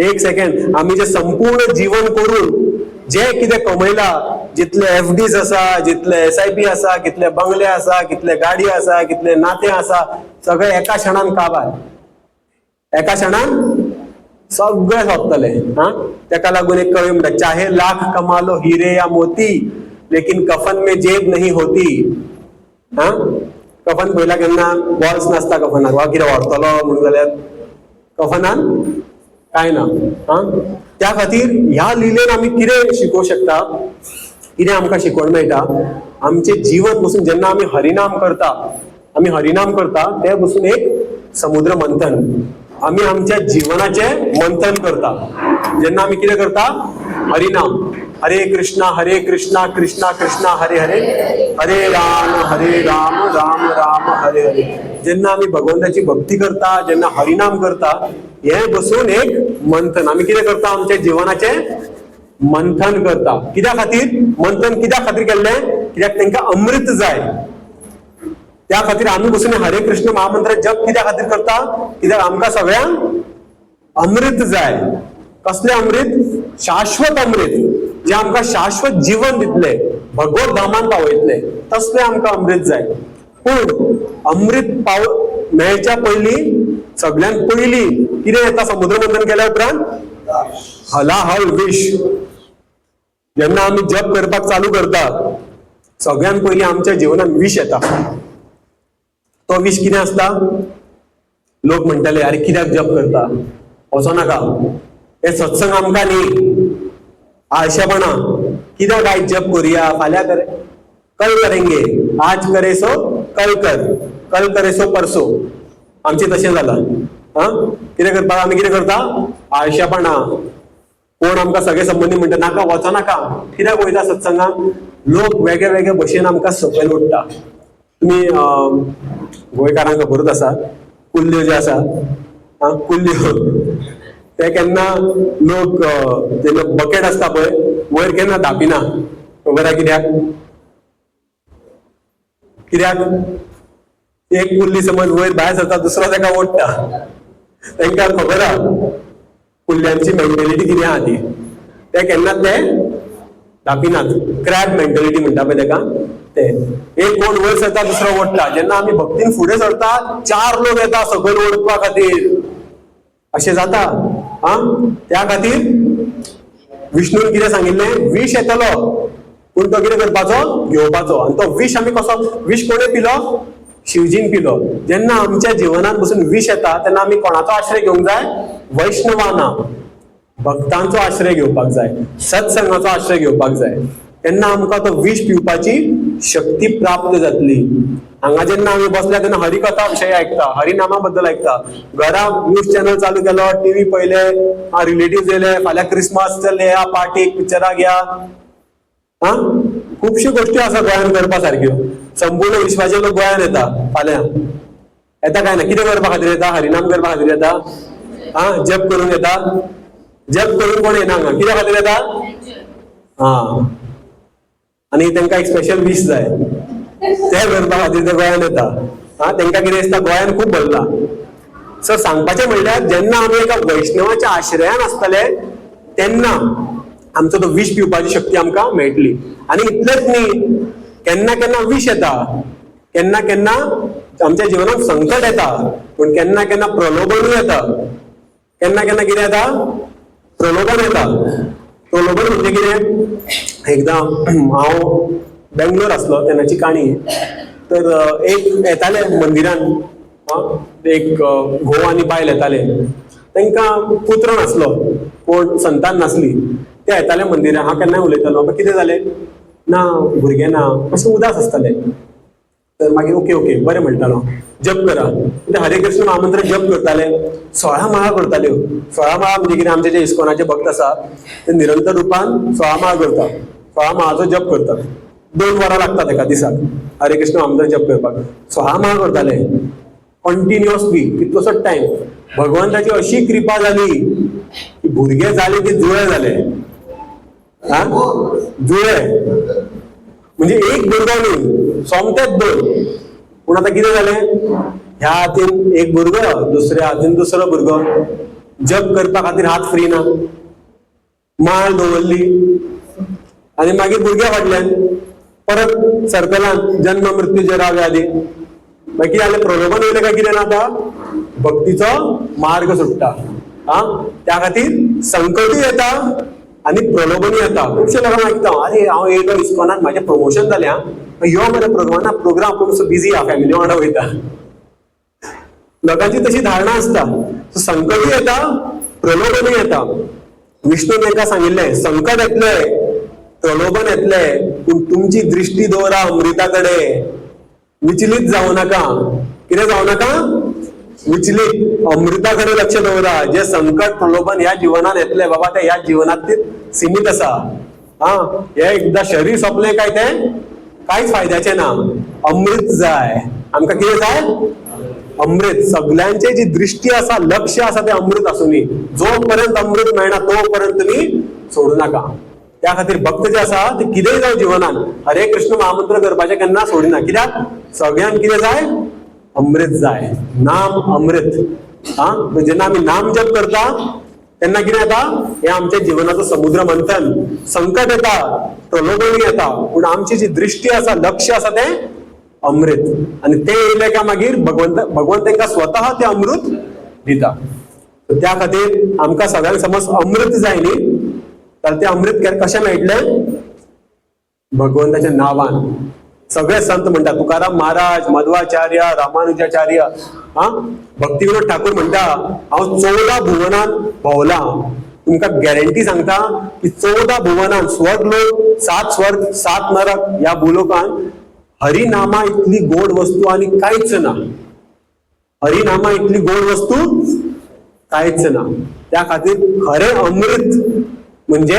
1 सेकंड आमी जे संपूर्ण जीवन करून जे कितें कमयला, जितले FDs आसा, जितले SIP आसा, कितले बंगले आसा, कितले गाडी आसा, कितले नाते आसा, सगळे एका क्षणान काबार. एका क्षणान सगळे सोंपतले. तेका लागून एक कवी म्हणटा, चाहे लाख कमा लो हीरे या मोती, लेकिन कफन में जेब नहीं होती. कफन पयला केन्ना बॉल्स नासता कफनाक, वा कितें व्हरतलो म्हणून जाल्यार कफनान काय ना. त्या खातीर ह्या लिलेन आमी कितें शिकोवंक शकता, कितें आमकां शिकवण मेळटा, आमचे जीवन पसून जेन्ना आमी हरिनाम करता ते पसून एक समुद्र मंथन. आमी आमच्या जीवनाचे मंथन करता जेन्ना आमी कितें करता, हरिनाम, हरे कृष्णा कृष्णा कृष्णा हरे हरे, हरे राम राम राम हरे हरे. जेन्ना आमी भगवंताची भक्ती करता, जेन्ना हरिनाम करता, हे बसून एक मंथन. आमी कितें करता, आमच्या जीवनाचे मंथन करता. कित्या खातीर मंथन कित्या खातीर केल्लें, कित्याक तांकां अमृत जाय. त्या खातीर आमी बसून हरे कृष्ण महामंत्र जप कित्या खातीर करता, कित्याक आमकां सगळ्यांक अमृत जाय. कसले अमृत, शाश्वत अमृत, जे आमकां शाश्वत जीवन दितले, भगवत धामान पावयतले, तसले आमकां अमृत जाय. पूण अमृत मेळच्या पयलीं सगळ्यात पयलीं कितें येता, समुद्र मंथन केल्या उपरांत हलाहल विश. जेन्ना आमी जप करपाक चालू करता, सगळ्यात पयलीं आमच्या जिवनात विश येता. तो विश कितें आसता, लोक म्हणटले अरे कित्याक जप करता, वचनाका, हे सत्संग आमकां न्ही, आळशेपणा, कित्याक आयज जप करुया, फाल्यां कल करेंगे, आज करे सो कल करे सो परसो. आमचें तशें जालां. कितें करपाक आमी कितें करता, आळशेपणा. कोण आमकां सगळे संबंधी म्हणटा नाका वचनाका, कित्याक वयता सत्संगाक, लोक वेगळे वेगळे भशेन आमकां सकयल ओडटा. तुमी गोंयकारांक खबरूच आसा, कुल्ल्यो ज्यो आसा, कुल्ल्यो ते केन्ना लोक जेन्ना बकेट आसता पळय वयर केन्ना धापिना, खबर आहा कित्याक? एक कुल्ली समज वयर भायर सरता, दुसरो ताका ओडटा. तांकां खबर आहा कुल्ल्यांची मेंटेलिटी कितें आहा ती, ते केन्नाच ते धापिनात. क्रॅब मेंटेलिटी म्हणटा पळय ताका ते. एक कोण वयर सरता, दुसरो ओडटा. जेन्ना आमी भक्तीन फुडें सरता, 4 लोक येता सकयल ओडपा खातीर. अशें जाता. त्या खातीर विष्णून कितें सांगिल्लें, विश येतलो पूण तो कितें करपाचो, घेवपाचो. आनी तो विश आमी कसो, विश कोणें पिलो, शिवजीन पिलो. जेन्ना आमच्या जिवनात पसून विश येता तेन्ना आमी कोणाचो आश्रय घेवंक जाय, वैष्णवाना, भक्तांचो आश्रय घेवपाक जाय, सत्संगाचो आश्रय घेवपाक जाय. तेन्ना आमकां तो विश पिवपाची शक्ती प्राप्त जातली. हांगा जेन्ना आमी बसल्या तेन्ना हरिकथा विशय आयकता, हरिनामा बद्दल आयकता, घरा न्यूज चॅनल चालू केलो, टीव्ही पयले, रिलेटिव्ह येयले, फाल्यां क्रिसमस चल्ले, या पार्टीक पिक्चराक या. खुबश्यो गोष्टी आसा गोंयान करपा सारक्यो. संपूर्ण विश्वाचे लोक गोंयान येता. फाल्यां येता काय ना, कितें करपा खातीर येता, हरिनाम करपा खातीर येता, जप करून येता. जप करून कोण येना हांगा, कित्या खातीर येता, आनी तांकां एक स्पेशल विश जाय ते करपा खातीर ते गोंयान येता. तांकां कितें दिसता गोंयान खूब भरला. सो सांगपाचें म्हणल्यार जेन्ना आमी एका वैष्णवाच्या आश्रयान आसतले तेन्ना आमचो तो विश पिवपाची शक्ती आमकां मेळटली. आनी इतलेंच न्ही, केन्ना केन्ना विश येता, केन्ना केन्ना आमच्या जिवनात संकट येता, पूण केन्ना केन्ना प्रलोभनूय येता. केन्ना केन्ना कितें येता, प्रलोभन येता. प्रलोभन म्हणजे कितें, एकदां हांव बेंगलोर आसलो तेन्नाची काणी. तर एक येताले मंदिरान, एक घोव आनी बायल येताले. तांकां पुत्र नासलो, कोण संतान नासली. ते येताले मंदिरान. हांव केन्नाय उलयतालो, बाबा कितें जालें, ना भुरगें ना, अशें उदास आसताले. तर मागीर ओके बरें म्हणटालो, जप करा. ते हरे कृष्ण महामंत्र जप करताले, 16 माळा करताल्यो. 16 माळा म्हणजे कितें, आमचे जे इस्कॉनाचे भक्त आसा ते निरंतर रूपान 16 माळा करतात. 16 माळाचो जप करतात. 2 वरां लागतात एका दिसाक हरे कृष्ण महामंत्र जप करपाक. 16 माळा करताले कंटिन्युअसली कितलोसोच टाइम. भगवंताची अशी कृपा जाली की भुरगे जाले की जुळे जाले. जुळे म्हणजे एक भुरगो न्ही, सोमतेच 2. पूण आतां कितें जालें, ह्या हातीन एक भुरगो, दुसऱ्या हातीन दुसरो भुरगो. जप करपा खातीर हात फ्री ना, माळ दवरली आनी मागीर भुरग्या फाटल्यान परत सर्कलान जन्म मृत्यू जरा व्याधी. मागीर कितें जालें, प्रलोभन येयलें काय कितें ना, आतां भक्तीचो मार्ग सुट्टा. त्या खातीर संकटूय येता आनी प्रलोभनूय येता. खुबशे लोकांक आयकता, अरे हांव येयलो इस्कॉनान, म्हाजें प्रमोशन जालें, यो मरे प्रोग्राम आपूण मातसो बिजी आहा, फॅमिली वांगडा वयता. लोकांची तशी धारणा आसता. संकटूय येता, प्रलोभनूय येता. विष्णून तांकां सांगिल्लें, संकट येतलें, प्रलोभन येतलें, पूण तुमची दृश्टी दवरा अमृता कडेन. विचलीत जावं नाका. कितें जावं नाका, विचलीत. अमृता कडेन लक्ष दवरा. जे संकट प्रलोभन ह्या जिवनान येतले बाबा, ते ह्या जिवनात सीमित आसा. हे एकदा शरीर सोंपलें काय तें कांयच फायद्याचें ना. अमृत जाय आमकां. कितें जाय, अमृत. सगळ्यांची जी दृष्टी आसा, लक्ष आसा, ते अमृत आसूनी. जो पर्यंत अमृत मेळना तो पर्यंत तुमी सोडू नाका. त्या खातीर भक्त जे आसा ते कितेंय जावं जिवनान हरे कृष्ण महामंत्र करपाचें केन्ना सोडिना. कित्याक सगळ्यांक कितें जाय, अमृत जाय. नाम अमृत. जेन्ना आमी नाम जप करता तेन्ना कितें जाता, हे आमच्या जिवनाचो समुद्र मंथन. संकट येता, प्रलोभन येता, पूण आमची जी दृष्टी आसा, लक्ष आसा, तें अमृत. आनी तें येयलें काय मागीर भगवंत तांकां स्वता तें अमृत दिता. त्या खातीर आमकां सगळ्यांक समज अमृत जाय न्ही, तर तें अमृत कशें मेळटलें, भगवंताच्या नांवान. सगळे संत म्हणटा, तुकाराम महाराज, मध्वाचार्य, रामानुजाचार्य, भक्तिविनोद ठाकूर म्हणटा, हांव 14 भुवनान भोंवला. तुमकां गॅरंटी सांगता की 14 भुवनान, स्वर्ग लोक, 7 स्वर्ग, 7 नरक, ह्या भुलोकान हरिनामा इतली गोड वस्तू आनी कांयच ना. हरिनामा इतली गोड वस्तू कांयच ना. त्या खातीर खरें अमृत म्हणजे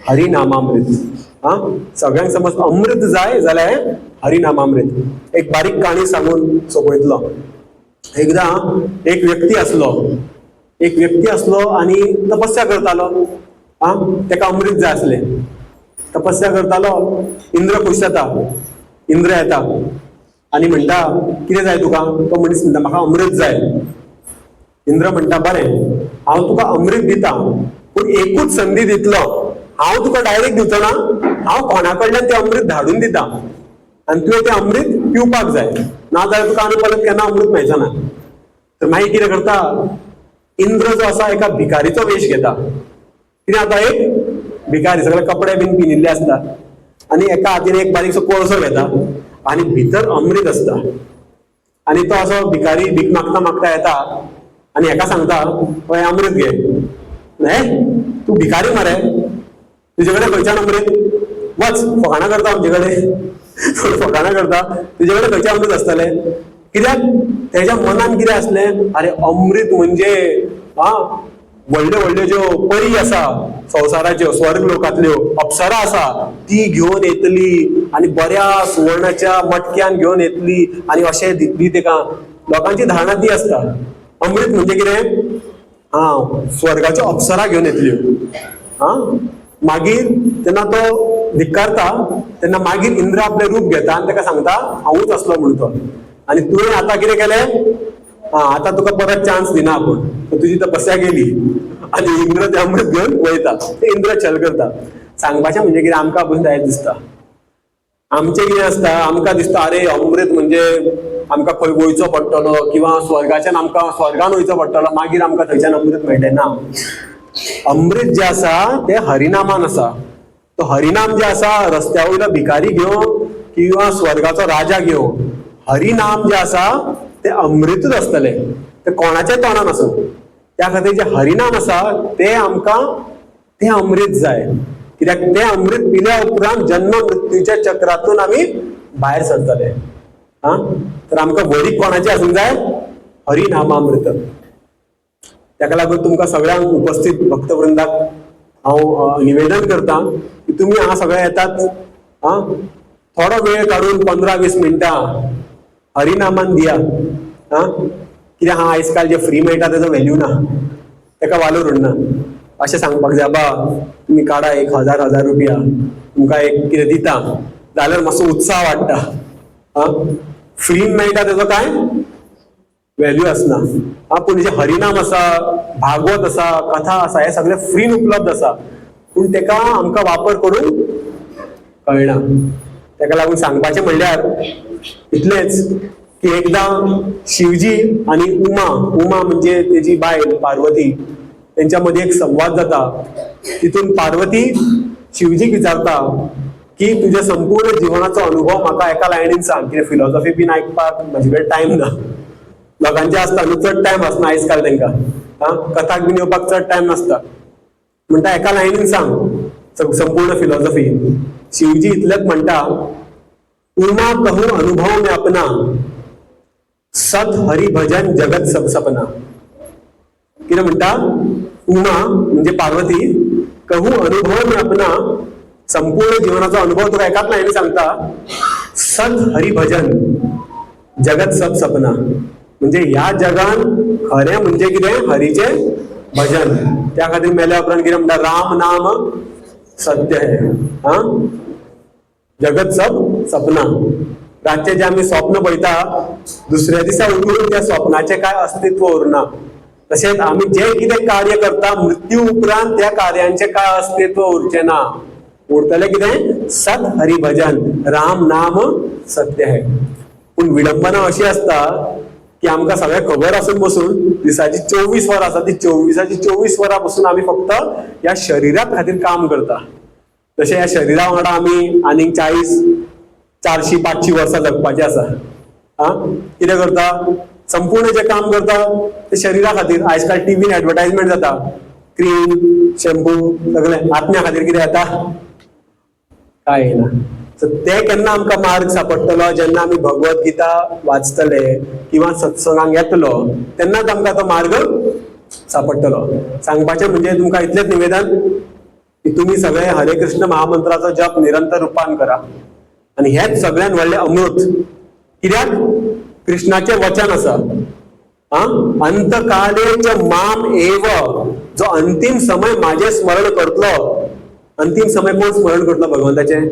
हरिनामामृत. सगळ्यांक समज अमृत जाय जाल्यार हरिनामामृत. एक बारीक काणी सांगून सोंपयतलो. एकदा एक व्यक्ती आसलो आनी तपस्या करतालो. तेका अमृत जाय आसलें. तपस्या करतालो. इंद्र खुश जाता. इंद्र येता आनी म्हणटा, कितें जाय तुका? तो मनीस म्हणटा, म्हाका अमृत जाय. इंद्र म्हणटा, बरें, हांव तुका अमृत दिता, पूण एकूच संदी दितलो. हांव तुका डायरेक्ट दिवचो ना, हांव कोणा कडल्यान तें अमृत धाडून दिता आनी तुवें तें अमृत पिवपाक जाय. नाजाल्यार तुका आनी परत केन्ना अमृत मेळचो ना. तर मागीर कितें करता, इंद्र जो आसा एका भिकारीचो वेश घेता. कितें जाता, एक भिकारी, सगळे कपडे बीन पिनिल्ले आसता आनी एका हातीन एक बारीकसो कोळसो घेता आनी भितर अमृत आसता. आनी तो असो भिकारी भीक मागता मागता येता आनी हेका सांगता, पळय अमृत घे. तूं भिकारी मरे, तुजे कडेन खंयच्यान अमृत? वच फकाणां करता आमचे कडेन. फकाणां करता, तुजे कडेन खंयचें अमृत आसतलें? कित्याक तेज्या मनान कितें आसलें, अरे अमृत म्हणजे व्हडल्यो व्हडल्यो ज्यो परी आसा संवसाराच्यो, स्वर्ग लोकांतल्यो अप्सरा आसा, ती घेवन येतली आनी बऱ्या सुवर्णाच्या मटक्यान घेवन येतली आनी अशें दितली तेका. लोकांची धारणा ती आसता. अमृत म्हणजे कितें, स्वर्गाच्यो अप्सरा घेवन येतल्यो. मागीर जेन्ना तो धिक्कारता तेन्ना मागीर इंद्र आपलें रूप घेता आनी ताका सांगता, हांवूच आसलो म्हणून तो. आनी तुवें आतां कितें केलें, आतां तुका परत चान्स दिना आपूण, तुजी तपस्या केली. आनी इंद्र तें अमृत घेवन वयता. ते इंद्र छल करता. सांगपाचें म्हणजे कितें, आमकां पळय जायत दिसता. आमचें कितें आसता, आमकां दिसता अरे अमृत म्हणजे आमकां खंय वयचो पडटलो किंवा स्वर्गाच्यान आमकां स्वर्गान वयचो पडटलो, मागीर आमकां थंयच्यान अमृत मेळटलें. ना, अमृत जे आसा ते हरिनामान आसा. तो हरिनाम जे आसा, रस्त्या वयलो भिकारी घेवं किंवा स्वर्गाचो राजा घेवं, हरिनाम जे आसा ते अमृतूच आसतलें. ते कोणाच्या तोंडान आसूं. त्या खातीर जे हरिनाम आसा ते आमकां तें अमृत जाय. कित्याक तें अमृत पिल्या उपरांत जन्म मृत्यूच्या चक्रातून आमी भायर सरतले. हा, तर आमकां वडीक कोणाची आसूंक जाय? हरिनामामृत. ताका लागून तुमकां सगळ्यांक उपस्थित भक्तवृंदाक हांव निवेदन करता की तुमी हांगा सगळे येतात, हा, थोडो वेळ काडून 15-20 मिनटां हरिनामान दिया. हा, कित्याक हांव आयज काल जे फ्री मेळटा तेजो व्हॅल्यू ना, ताका वालोर उरना. अशें सांगपाक जाय बा तुमी काडा 1000 रुपया, तुमकां एक कितें दिता जाल्यार मातसो उत्साह वाडटा. हा, फ्रीन मेळटा तेजो कांय व्हॅल्यू आसना. हा, पूण जे हरिनाम आसा, भागवत आसा, कथा आसा, हे सगळे फ्रीन उपलब्ध आसा, पूण तेका आमकां वापर करूंक कळना. ताका लागून सांगपाचें म्हणल्यार इतलेंच की एकदां शिवजी आनी उमा म्हणजे तेजी बायल पार्वती, तेंच्या मदीं एक संवाद जाता. तितून पार्वती शिवजीक विचारता की तुज्या संपूर्ण जिवनाचो अनुभव म्हाका एका लायनीन सांग, कितें फिलॉसॉफी बीन आयकपाक म्हजे कडेन टायम ना. लोकांचे आसता न्हू, चड टायम आसना आयज काल तांकां. हा, कथाक बीन येवपाक चड टायम नासता. म्हणटा एका लायनीन सांग संपूर्ण फिलॉसॉफी. शिवजी इतलेंच म्हणटा, उमा कहूं अनुभव में अपना, सत हरि भजन जगत सब सपना. कितें म्हणटा? उमा म्हणजे पार्वती, कहूं अनुभव में अपना, संपूर्ण जीवनाचो अनुभव तुका एकाच लायनीन सांगता, सत हरि भजन जगत सब सपना. म्हणजे ह्या जगान खरें म्हणजे कितें? हरीचें भजन. त्या खातीर मेल्या उपरांत कितें म्हणटा? राम नाम सत्य है. हा, जगत सब सपना. रातचे जे आमी स्वप्न पळयता, दुसऱ्या दिसा उठून त्या स्वप्नाचें काय अस्तित्व उरना. तशेंच आमी जे कितें कार्य करता, मृत्यू उपरांत त्या कार्यांचें काय अस्तित्व उरचें ना. उरतलें कितें? सत हरि भजन, राम नाम सत्य है. पूण विडंबना अशी आसता की आमकां सगळें खबर आसून बसून दिसाची 24 वरां आसा, ती 24 वरां बसून आमी फक्त ह्या शरिरा खातीर काम करता. तशें ह्या शरिरा वांगडा आमी आनीक 40, 400-500 वर्सां जगपाचें आसा. हा, कितें करता? संपूर्ण जे काम करता ते शरिरा खातीर. आयज काल टीव्हीन एडवर्टायजमेंट जाता, क्रीम, शॅम्पू, सगळें आत्म्या खातीर कितें येता? काय येना. ते केन्ना आमकां मार्ग सापडटलो? जेन्ना आमी भगवत गीता वाचतले किंवा सत्संगाक येतलो, तेन्नाच आमकां तो मार्ग सापडटलो. सांगपाचें म्हणजे तुमकां इतलेंच निवेदन की तुमी सगळे हरे कृष्ण महामंत्राचो जप निरंतर रुपान करा. आनी हेच सगळ्यात व्हडलें अमृत. कित्याक? कृष्णाचें वचन आसा, हा, अंतकालेच माम एव, जो अंतिम समय माझे स्मरण करतलो. अंतिम समय कोण स्मरण करतलो भगवंताचें?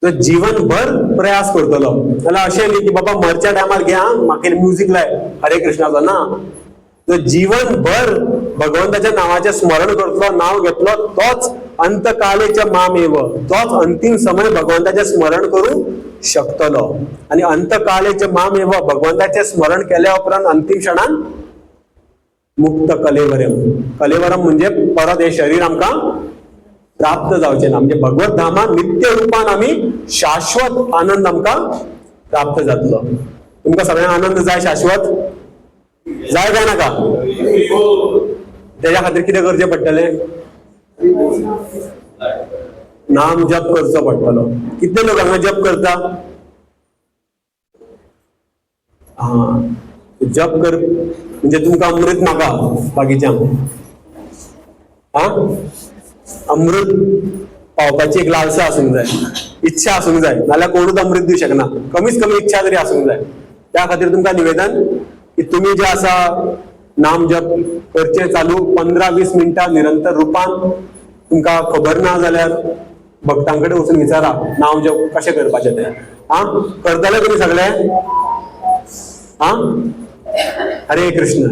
तो जीवनभर प्रयास करतलो. जाल्यार अशें न्ही की बाबा मरच्या टायमार घे, म्हाका म्युझिक लाय हरे कृष्णाचो, ना. तो जीवनभर भगवंताच्या नावाचें स्मरण करतलो, नाव घेतलो, तोच अंतकालेच्या मामेव, तोच अंतिम समय भगवंताचें स्मरण करूंक शकतलो. आनी अंतकालेच्या मामेव, भगवंताचें स्मरण केल्या उपरांत अंतिम क्षणान मुक्त कलेवरम. कलेवरम म्हणजे परत हे शरीर आमकां प्राप्त जावचें ना. म्हणजे भगवत धामान नित्य रुपान आमी शाश्वत आनंद आमकां प्राप्त जातलो. तुमकां सगळ्यांक आनंद जाय? शाश्वत जाय काय नाका? तेज्या खातीर कितें करचें पडटलें? नाम जप करचो पडटलो. कितले लोक हांगा जप करता? हा, जप कर म्हणजे तुमकां अमृत नाका बाकीच्यांक. हा, अमृत पावपाची एक लालसा आसूंक जाय, इच्छा आसूंक जाय, नाल्यार कोणूच अमृत दिवंक शकना. कमीच कमी इच्छा तरी आसूंक जाय. त्या खातीर तुमकां निवेदन की तुमी जे आसा नाम जप करचें चालू 15-20 मिनटां निरंतर रुपान. तुमकां खबर ना जाल्यार भक्तांकडे वचून विचारा नाम जप कशें करपाचें तें. हा, करतले तुमी सगळे? हा, हरे कृष्ण.